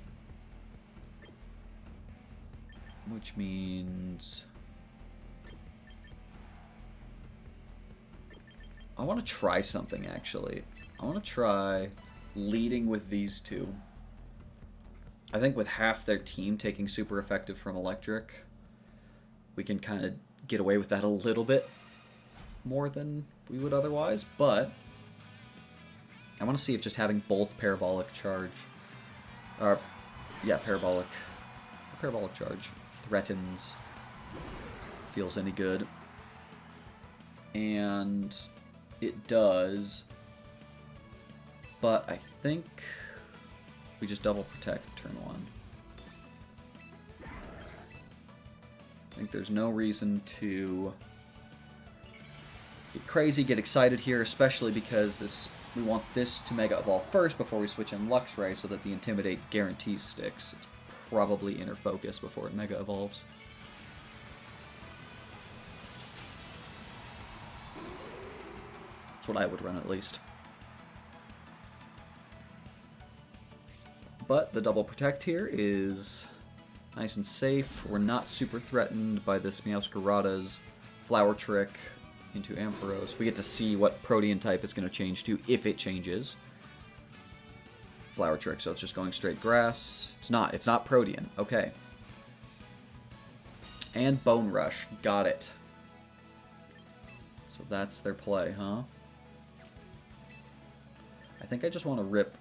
Which means... I want to try something, actually. I want to try leading with these two. I think with half their team taking super effective from electric, we can kind of get away with that a little bit more than we would otherwise, but I want to see if just having both parabolic charge, or yeah, parabolic charge threatens feels any good. And it does, but I think we just double protect turn 1. I think there's no reason to get crazy, get excited here, especially because we want this to Mega Evolve first before we switch in Luxray so that the Intimidate guarantees sticks. It's probably Inner Focus before it Mega Evolves. That's what I would run, at least. But the double protect here is nice and safe. We're not super threatened by this Meowscarada's Flower Trick into Ampharos. We get to see what Protean type it's going to change to, if it changes. Flower Trick, so it's just going straight grass. It's not Protean. Okay. And Bone Rush. Got it. So that's their play, huh? I think I just want to rip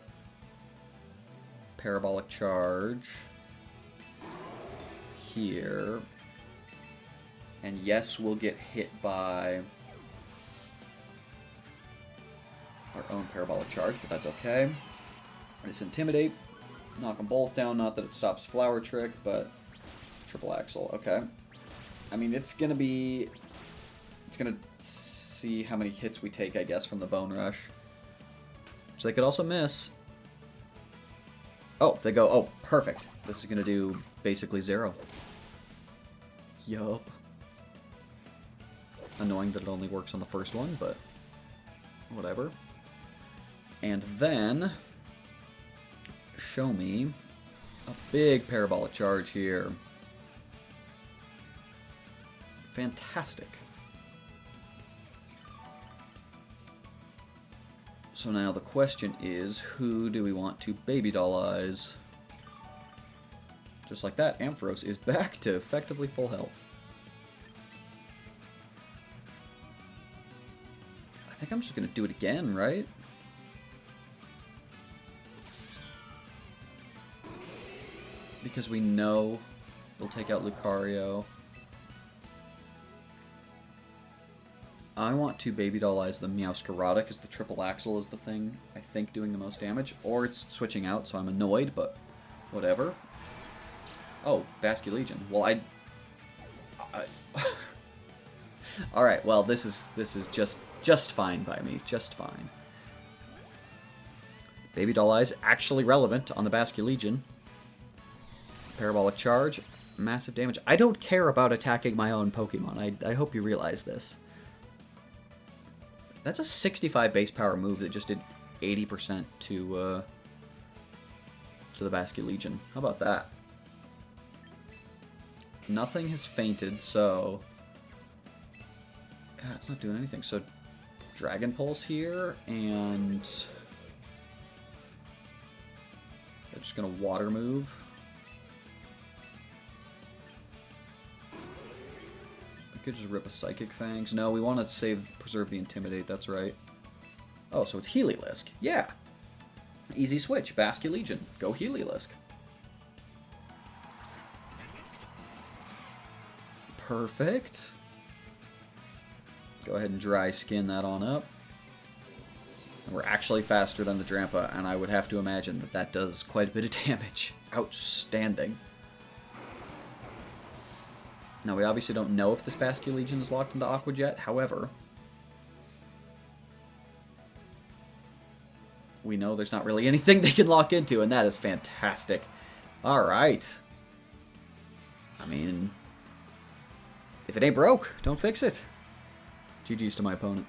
Parabolic Charge here. And yes, we'll get hit by our own Parabolic Charge, but that's okay. This Intimidate. Knock them both down. Not that it stops Flower Trick, but Triple Axle. Okay. I mean, it's going to see how many hits we take, I guess, from the Bone Rush. Which they could also miss. Oh, they go, oh, perfect. This is going to do basically 0. Yup. Annoying that it only works on the first one, but whatever. And then, show me a big Parabolic Charge here. Fantastic. So now the question is, who do we want to Baby Dollize? Just like that, Ampharos is back to effectively full health. I think I'm just going to do it again, right? Because we know we'll take out Lucario. I want to Baby Dollize the Meowscarada because the Triple Axle is the thing, I think, doing the most damage. Or it's switching out, so I'm annoyed, but whatever. Oh, Basculegion. Well, I Alright, well, this is just fine by me. Just fine. Baby Dollize actually relevant on the Basculegion. Parabolic Charge. Massive damage. I don't care about attacking my own Pokemon. I hope you realize this. That's a 65 base power move that just did 80% to the Basculegion. How about that? Nothing has fainted, so... Yeah, it's not doing anything. So, Dragon Pulse here, and... They're just going to Water move. I could just rip a Psychic Fangs. No, we want to preserve the Intimidate, that's right. Oh, so it's Heliolisk. Yeah! Easy switch. Basculegion. Go Heliolisk. Perfect. Go ahead and dry skin that on up. And we're actually faster than the Drampa, and I would have to imagine that that does quite a bit of damage. Outstanding. Now, we obviously don't know if this Basculegion is locked into Aqua Jet, however... we know there's not really anything they can lock into, and that is fantastic. Alright. I mean... if it ain't broke, don't fix it. GG's to my opponent.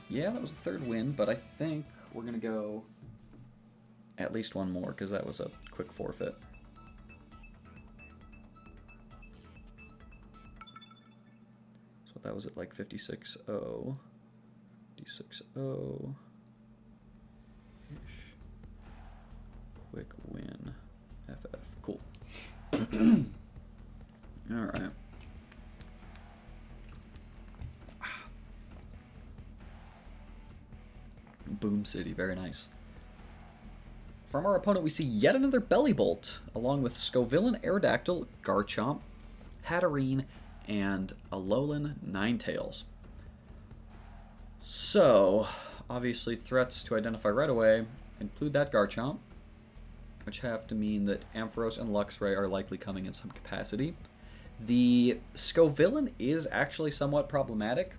Yeah, that was the third win, but I think we're going to go at least one more, because that was a quick forfeit. So that was at like 56-0. 56-0. Quick win. FF. Cool. Alright. Boom City, very nice. From our opponent, we see yet another Bellibolt, along with Scovillain, Aerodactyl, Garchomp, Hatterene, and Alolan Ninetales. So, obviously, threats to identify right away include that Garchomp, which have to mean that Ampharos and Luxray are likely coming in some capacity. The Scovillain is actually somewhat problematic.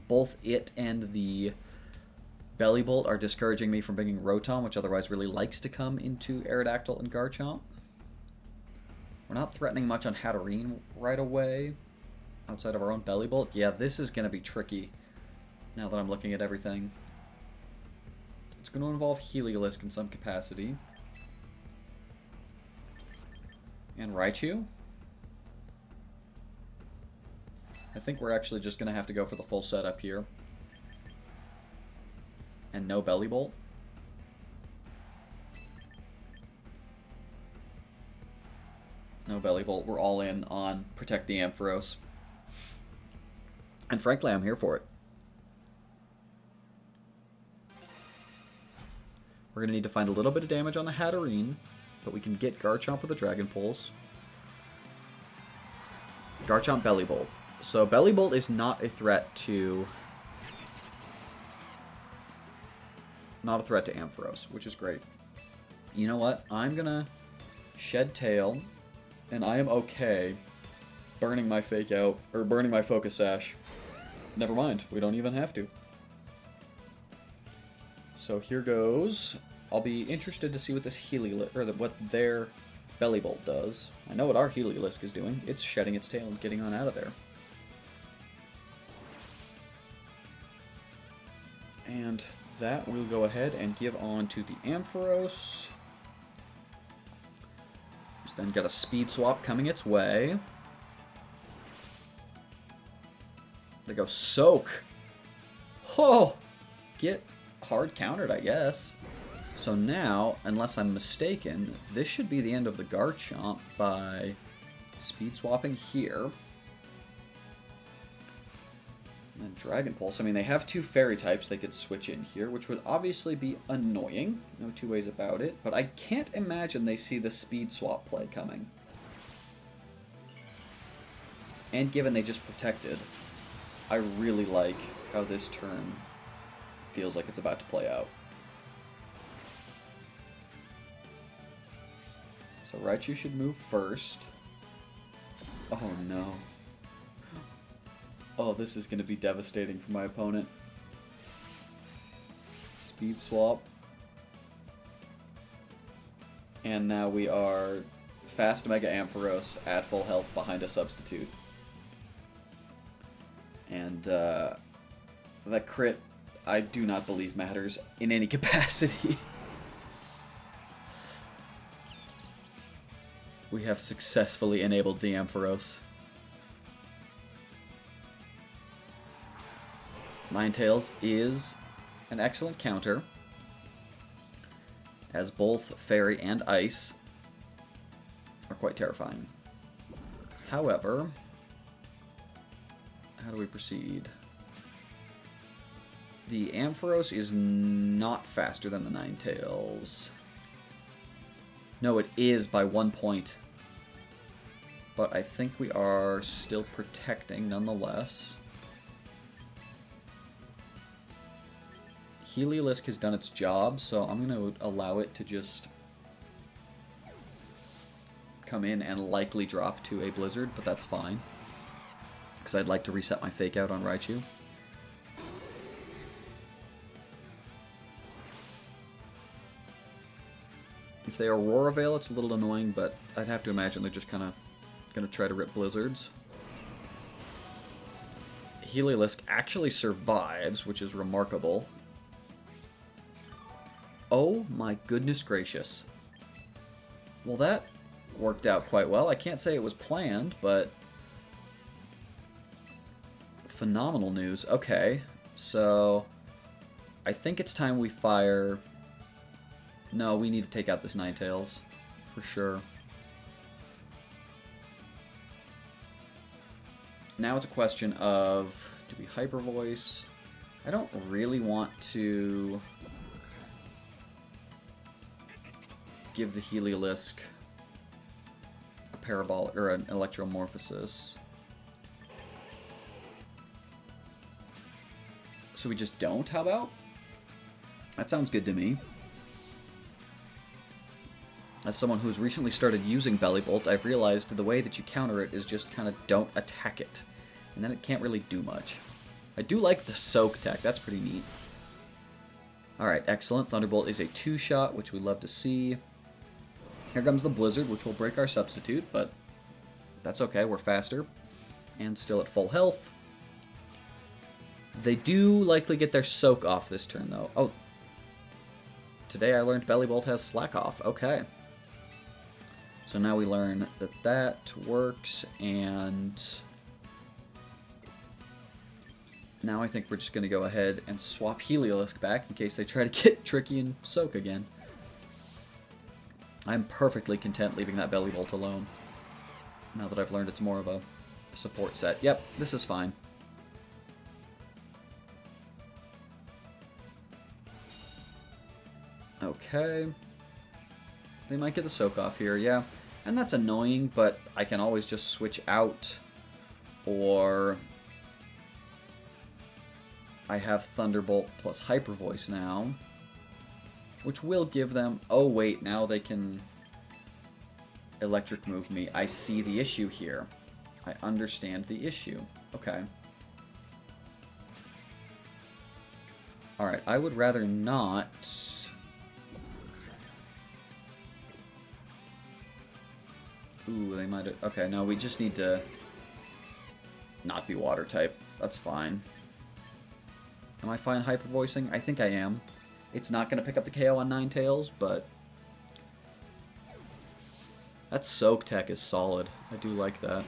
Both it and the Bellibolt are discouraging me from bringing Rotom, which otherwise really likes to come into Aerodactyl and Garchomp. We're not threatening much on Hatterene right away, outside of our own Bellibolt. Yeah, this is going to be tricky, now that I'm looking at everything. It's going to involve Heliolisk in some capacity. And Raichu. I think we're actually just going to have to go for the full setup here. And no Bellibolt. No Bellibolt. We're all in on Protect the Ampharos. And frankly, I'm here for it. We're going to need to find a little bit of damage on the Hatterene, but we can get Garchomp with a Dragon Pulse. Garchomp, Bellibolt. So Bellibolt is not a threat to... not a threat to Ampharos, which is great. You know what? I'm going to Shed Tail, and I am okay burning my Fake Out, or burning my Focus Sash. Never mind, we don't even have to. So here goes. I'll be interested to see what this Heliolisk, or what their Bellibolt does. I know what our Heliolisk is doing. It's shedding its tail and getting on out of there. And that we'll go ahead and give on to the Ampharos. Just then got a Speed Swap coming its way. They go Soak. Oh! Get hard countered, I guess. So now, unless I'm mistaken, this should be the end of the Garchomp by Speed Swapping here. And then Dragon Pulse. I mean, they have two Fairy types they could switch in here, which would obviously be annoying. No two ways about it. But I can't imagine they see the Speed Swap play coming. And given they just protected, I really like how this turn feels like it's about to play out. So Raichu should move first. Oh no. Oh, this is going to be devastating for my opponent. Speed Swap. And now we are fast Mega Ampharos at full health behind a substitute. And that crit, I do not believe matters in any capacity. We have successfully enabled the Ampharos. Ninetales is an excellent counter, as both Fairy and Ice are quite terrifying. However, how do we proceed? The Ampharos is not faster than the Ninetales. No, it is by 1 point. But I think we are still protecting nonetheless. Heliolisk has done its job, so I'm going to allow it to just come in and likely drop to a Blizzard, but that's fine. Because I'd like to reset my Fake Out on Raichu. If they Aurora Veil, it's a little annoying, but I'd have to imagine they're just kind of going to try to rip Blizzards. Heliolisk actually survives, which is remarkable. Oh my goodness gracious. Well, that worked out quite well. I can't say it was planned, but phenomenal news. Okay, so I think it's time we fire... No, we need to take out this Ninetales, for sure. Now it's a question of, do we Hyper Voice? I don't really want to give the Heliolisk a Parabolic or an Electromorphosis. So we just don't, how about? That sounds good to me. As someone who's recently started using Bellibolt, I've realized the way that you counter it is just kind of don't attack it. And then it can't really do much. I do like the Soak tech, that's pretty neat. Alright, excellent. Thunderbolt is a 2-shot, which we love to see. Here comes the Blizzard, which will break our substitute, but that's okay, we're faster. And still at full health. They do likely get their Soak off this turn, though. Oh, today I learned Bellibolt has Slack off. Okay. So now we learn that that works, and now I think we're just going to go ahead and swap Heliolisk back in case they try to get tricky and Soak again. I'm perfectly content leaving that Bellibolt alone, now that I've learned it's more of a support set. Yep, this is fine. Okay. They might get the Soak off here, yeah. And that's annoying, but I can always just switch out. Or I have Thunderbolt plus Hyper Voice now, which will give them... Oh, wait, now they can Electric Move me. I see the issue here. I understand the issue. Okay. Alright, I would rather not... Ooh, they might have... Okay, no, we just need to not be water type. That's fine. Am I fine hyper voicing? I think I am. It's not going to pick up the KO on Ninetales, but that Soak tech is solid. I do like that.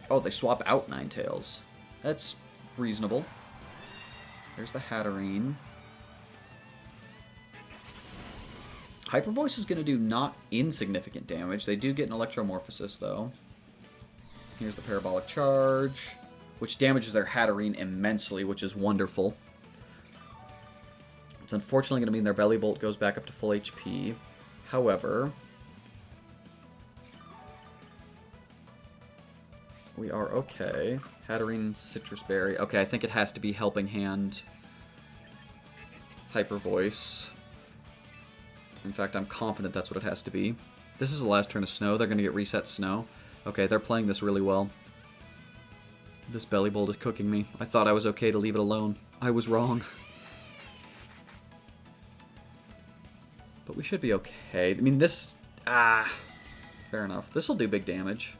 Oh, they swap out Ninetales. That's reasonable. There's the Hatterene. Hyper Voice is going to do not insignificant damage. They do get an Electromorphosis, though. Here's the Parabolic Charge, which damages their Hatterene immensely, which is wonderful. It's unfortunately going to mean their Bellibolt goes back up to full HP. However, we are okay. Hatterene, Citrus Berry. Okay, I think it has to be Helping Hand, Hyper Voice. In fact, I'm confident that's what it has to be. This is the last turn of Snow. They're going to get reset Snow. Okay, they're playing this really well. This Bellibolt is cooking me. I thought I was okay to leave it alone. I was wrong. But we should be okay. I mean, this... fair enough. This will do big damage.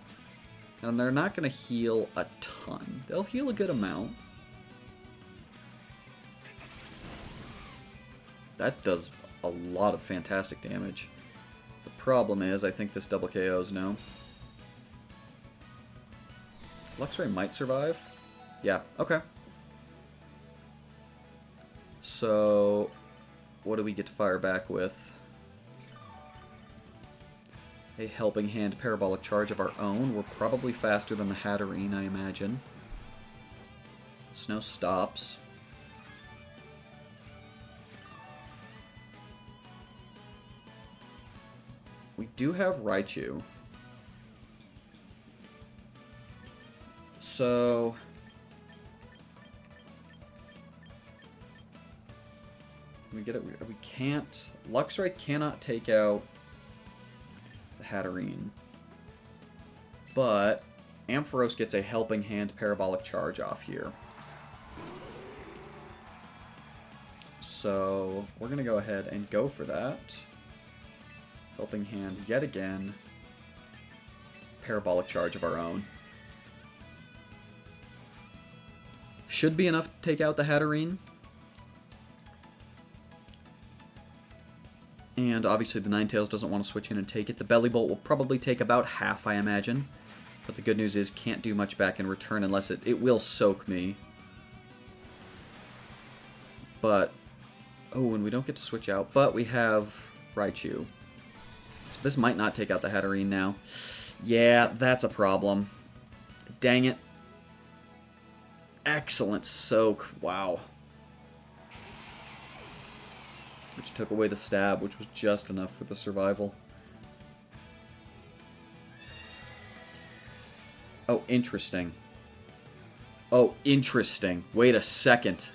And they're not going to heal a ton. They'll heal a good amount. That does a lot of fantastic damage. The problem is, I think this double KOs now. Luxray might survive. Yeah, okay. So, what do we get to fire back with? A Helping Hand Parabolic Charge of our own. We're probably faster than the Hatterene, I imagine. Snow stops. We do have Raichu. So... we get it. We can't... Luxray cannot take out the Hatterene. But Ampharos gets a Helping Hand Parabolic Charge off here. So we're going to go ahead and go for that. Helping Hand yet again. Parabolic Charge of our own. Should be enough to take out the Hatterene. And obviously the Ninetales doesn't want to switch in and take it. The Bellibolt will probably take about half, I imagine. But the good news is, can't do much back in return unless it will soak me. But, oh, and we don't get to switch out. But we have Raichu. So this might not take out the Hatterene now. Yeah, that's a problem. Dang it. Excellent soak. Wow. Which took away the stab, which was just enough for the survival. Oh, interesting. Oh, interesting. Wait a second.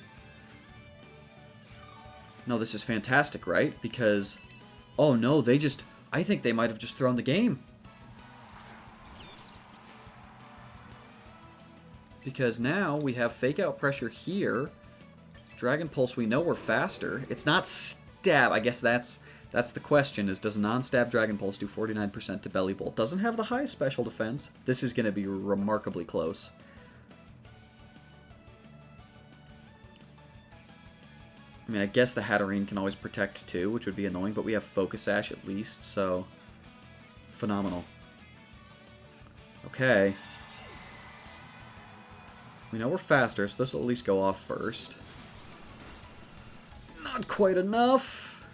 No, this is fantastic, right? Because, oh no, they just... I think they might have just thrown the game. Because now we have Fake Out Pressure here. Dragon Pulse, we know we're faster. It's not stab. I guess that's the question, is does non-stab Dragon Pulse do 49% to Bellibolt? Doesn't have the highest special defense. This is going to be remarkably close. I mean, I guess the Hatterene can always protect too, which would be annoying, but we have Focus Sash at least, so phenomenal. Okay. We know we're faster, so this will at least go off first. Not quite enough.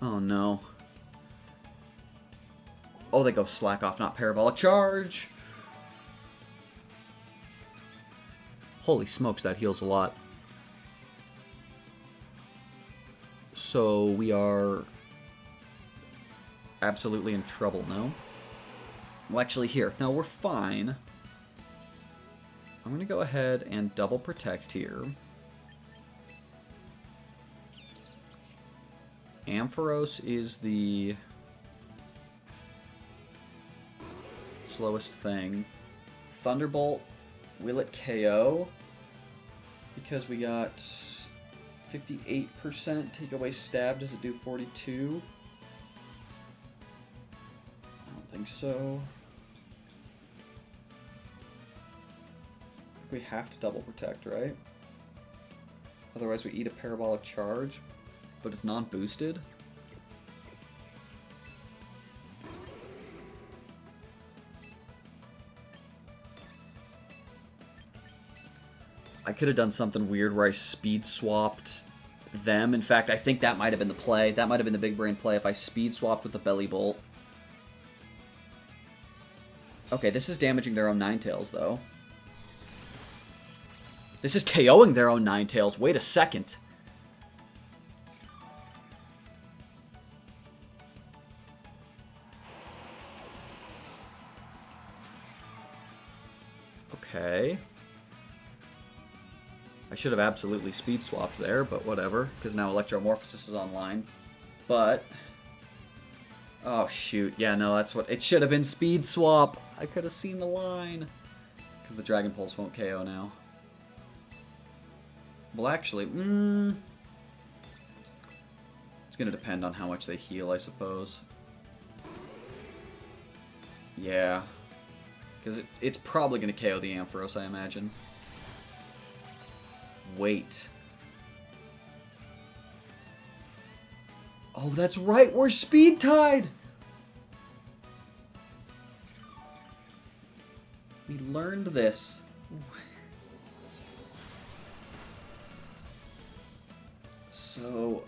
Oh no. Oh, they go Slack Off, not Parabolic Charge. Holy smokes, that heals a lot. So we are absolutely in trouble, no? Well, actually, here. No, we're fine. I'm going to go ahead and double protect here. Ampharos is the slowest thing. Thunderbolt, will it KO? Because we got 58% take away stab. Does it do 42? I don't think so. We have to double protect, right? Otherwise we eat a Parabolic Charge, but it's non-boosted. I could have done something weird where I speed swapped them. In fact, I think that might have been the play. That might have been the big brain play if I speed swapped with the Bellibolt. Okay, this is damaging their own Ninetales, though. This is KOing their own Ninetales. Wait a second. Okay. I should have absolutely speed swapped there, but whatever, because now Electromorphosis is online. But... oh, shoot. Yeah, no, that's what... it should have been speed swap. I could have seen the line. Because the Dragon Pulse won't KO now. Well, actually, it's going to depend on how much they heal, I suppose. Yeah. Because it's probably going to KO the Ampharos, I imagine. Wait. Oh, that's right! We're speed tied! We learned this. So,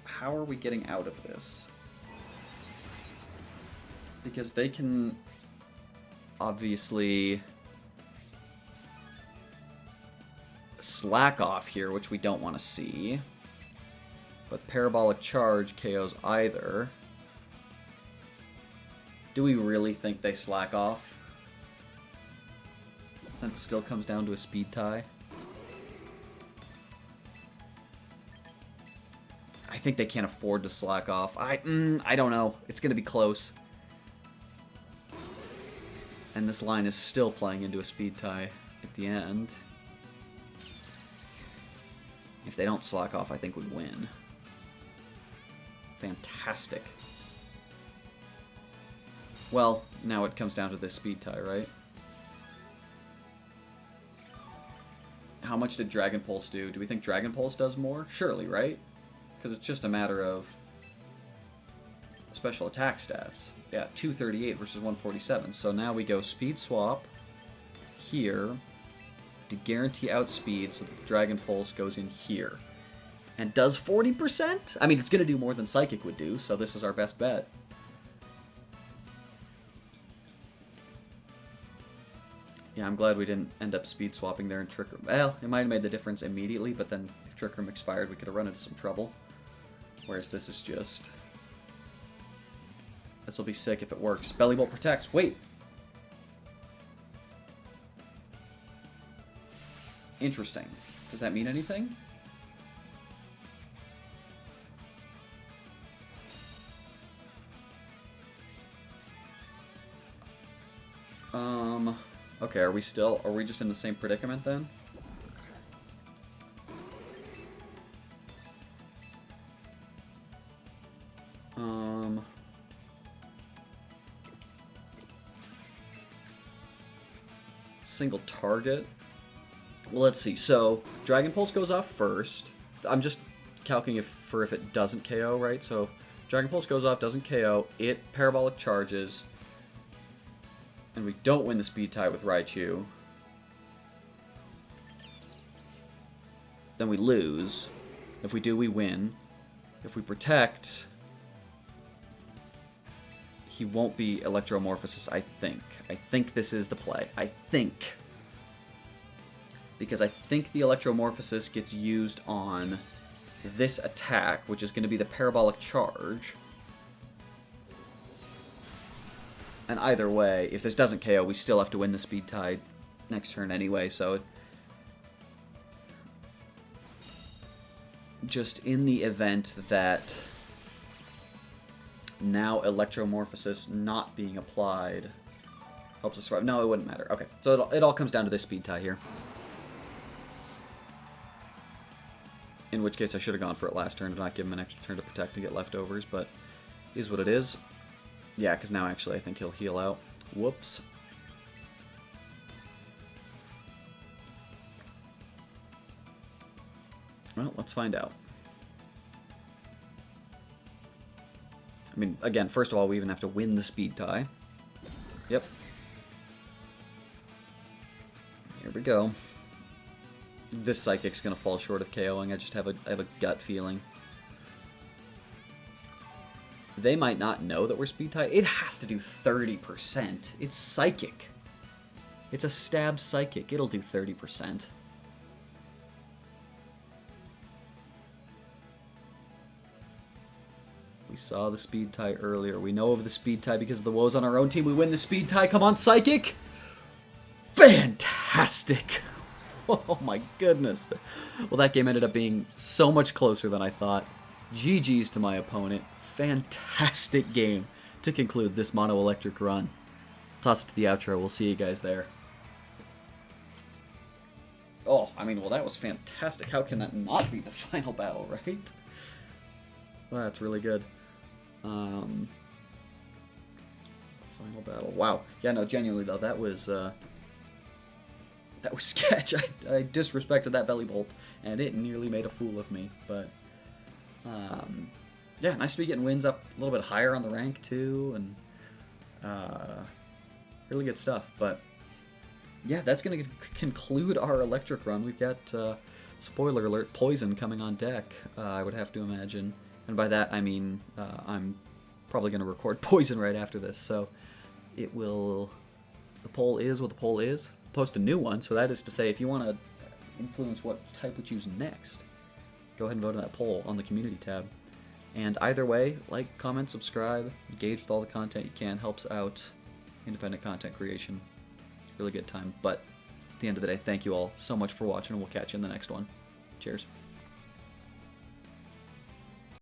how are we getting out of this? Because they can obviously slack off here, which we don't want to see. But Parabolic Charge KOs either. Do we really think they slack off? That still comes down to a speed tie. I think they can't afford to slack off. I don't know. It's going to be close. And this line is still playing into a speed tie at the end. If they don't slack off, I think we win. Fantastic. Well, now it comes down to this speed tie, right? How much did Dragon Pulse do? Do we think Dragon Pulse does more? Surely, right? Because it's just a matter of special attack stats. Yeah, 238 versus 147. So now we go speed swap here to guarantee outspeed so that the Dragon Pulse goes in here. And does 40%? I mean, it's going to do more than Psychic would do, so this is our best bet. Yeah, I'm glad we didn't end up speed swapping there and Trick Room. Well, it might have made the difference immediately, but then if Trick Room expired, we could have run into some trouble. Whereas this is just... This will be sick if it works. Belly Bolt protects. Wait! Interesting. Does that mean anything? Okay, are we just in the same predicament then? Single target. Well, let's see. So, Dragon Pulse goes off first. I'm just calculating if it doesn't KO, right? So, Dragon Pulse goes off, doesn't KO. It Parabolic charges. And we don't win the speed tie with Raichu. Then we lose. If we do, we win. If we protect, he won't be Electromorphosis, I think. I think this is the play. I think. Because I think the Electromorphosis gets used on this attack, which is going to be the Parabolic Charge. And either way, if this doesn't KO, we still have to win the speed tie next turn anyway, so... Just in the event that now Electromorphosis not being applied helps us survive. No, it wouldn't matter. Okay, so it all comes down to this speed tie here. In which case I should have gone for it last turn to not give him an extra turn to protect and get leftovers, but is what it is. Yeah, because now actually I think he'll heal out. Whoops. Well, let's find out. I mean, again, first of all, we even have to win the speed tie. Yep. Here we go. This Psychic's gonna fall short of KOing. I just have a gut feeling. They might not know that we're speed tie. It has to do 30%. It's Psychic. It's a stab Psychic. It'll do 30%. We saw the speed tie earlier. We know of the speed tie because of the woes on our own team. We win the speed tie. Come on, Psychic! Fantastic! Oh my goodness. Well, that game ended up being so much closer than I thought. GG's to my opponent. Fantastic game to conclude this Mono Electric run. Toss it to the outro. We'll see you guys there. Oh, I mean, well, that was fantastic. How can that not be the final battle, right? That's really good. Final battle. Wow. Yeah, no, genuinely though, that was sketch. I disrespected that belly bolt, and it nearly made a fool of me. But yeah, nice to be getting wins up a little bit higher on the rank too, and really good stuff. But yeah, that's going to conclude our electric run. We've got, spoiler alert, poison coming on deck, I would have to imagine. And by that, I mean I'm probably going to record poison right after this. So it will... The poll is what the poll is. Post a new one, so that is to say, if you want to influence what type we choose next, go ahead and vote on that poll on the community tab. And either way, like, comment, subscribe, engage with all the content you can. Helps out independent content creation. Really good time. But at the end of the day, thank you all so much for watching, and we'll catch you in the next one. Cheers.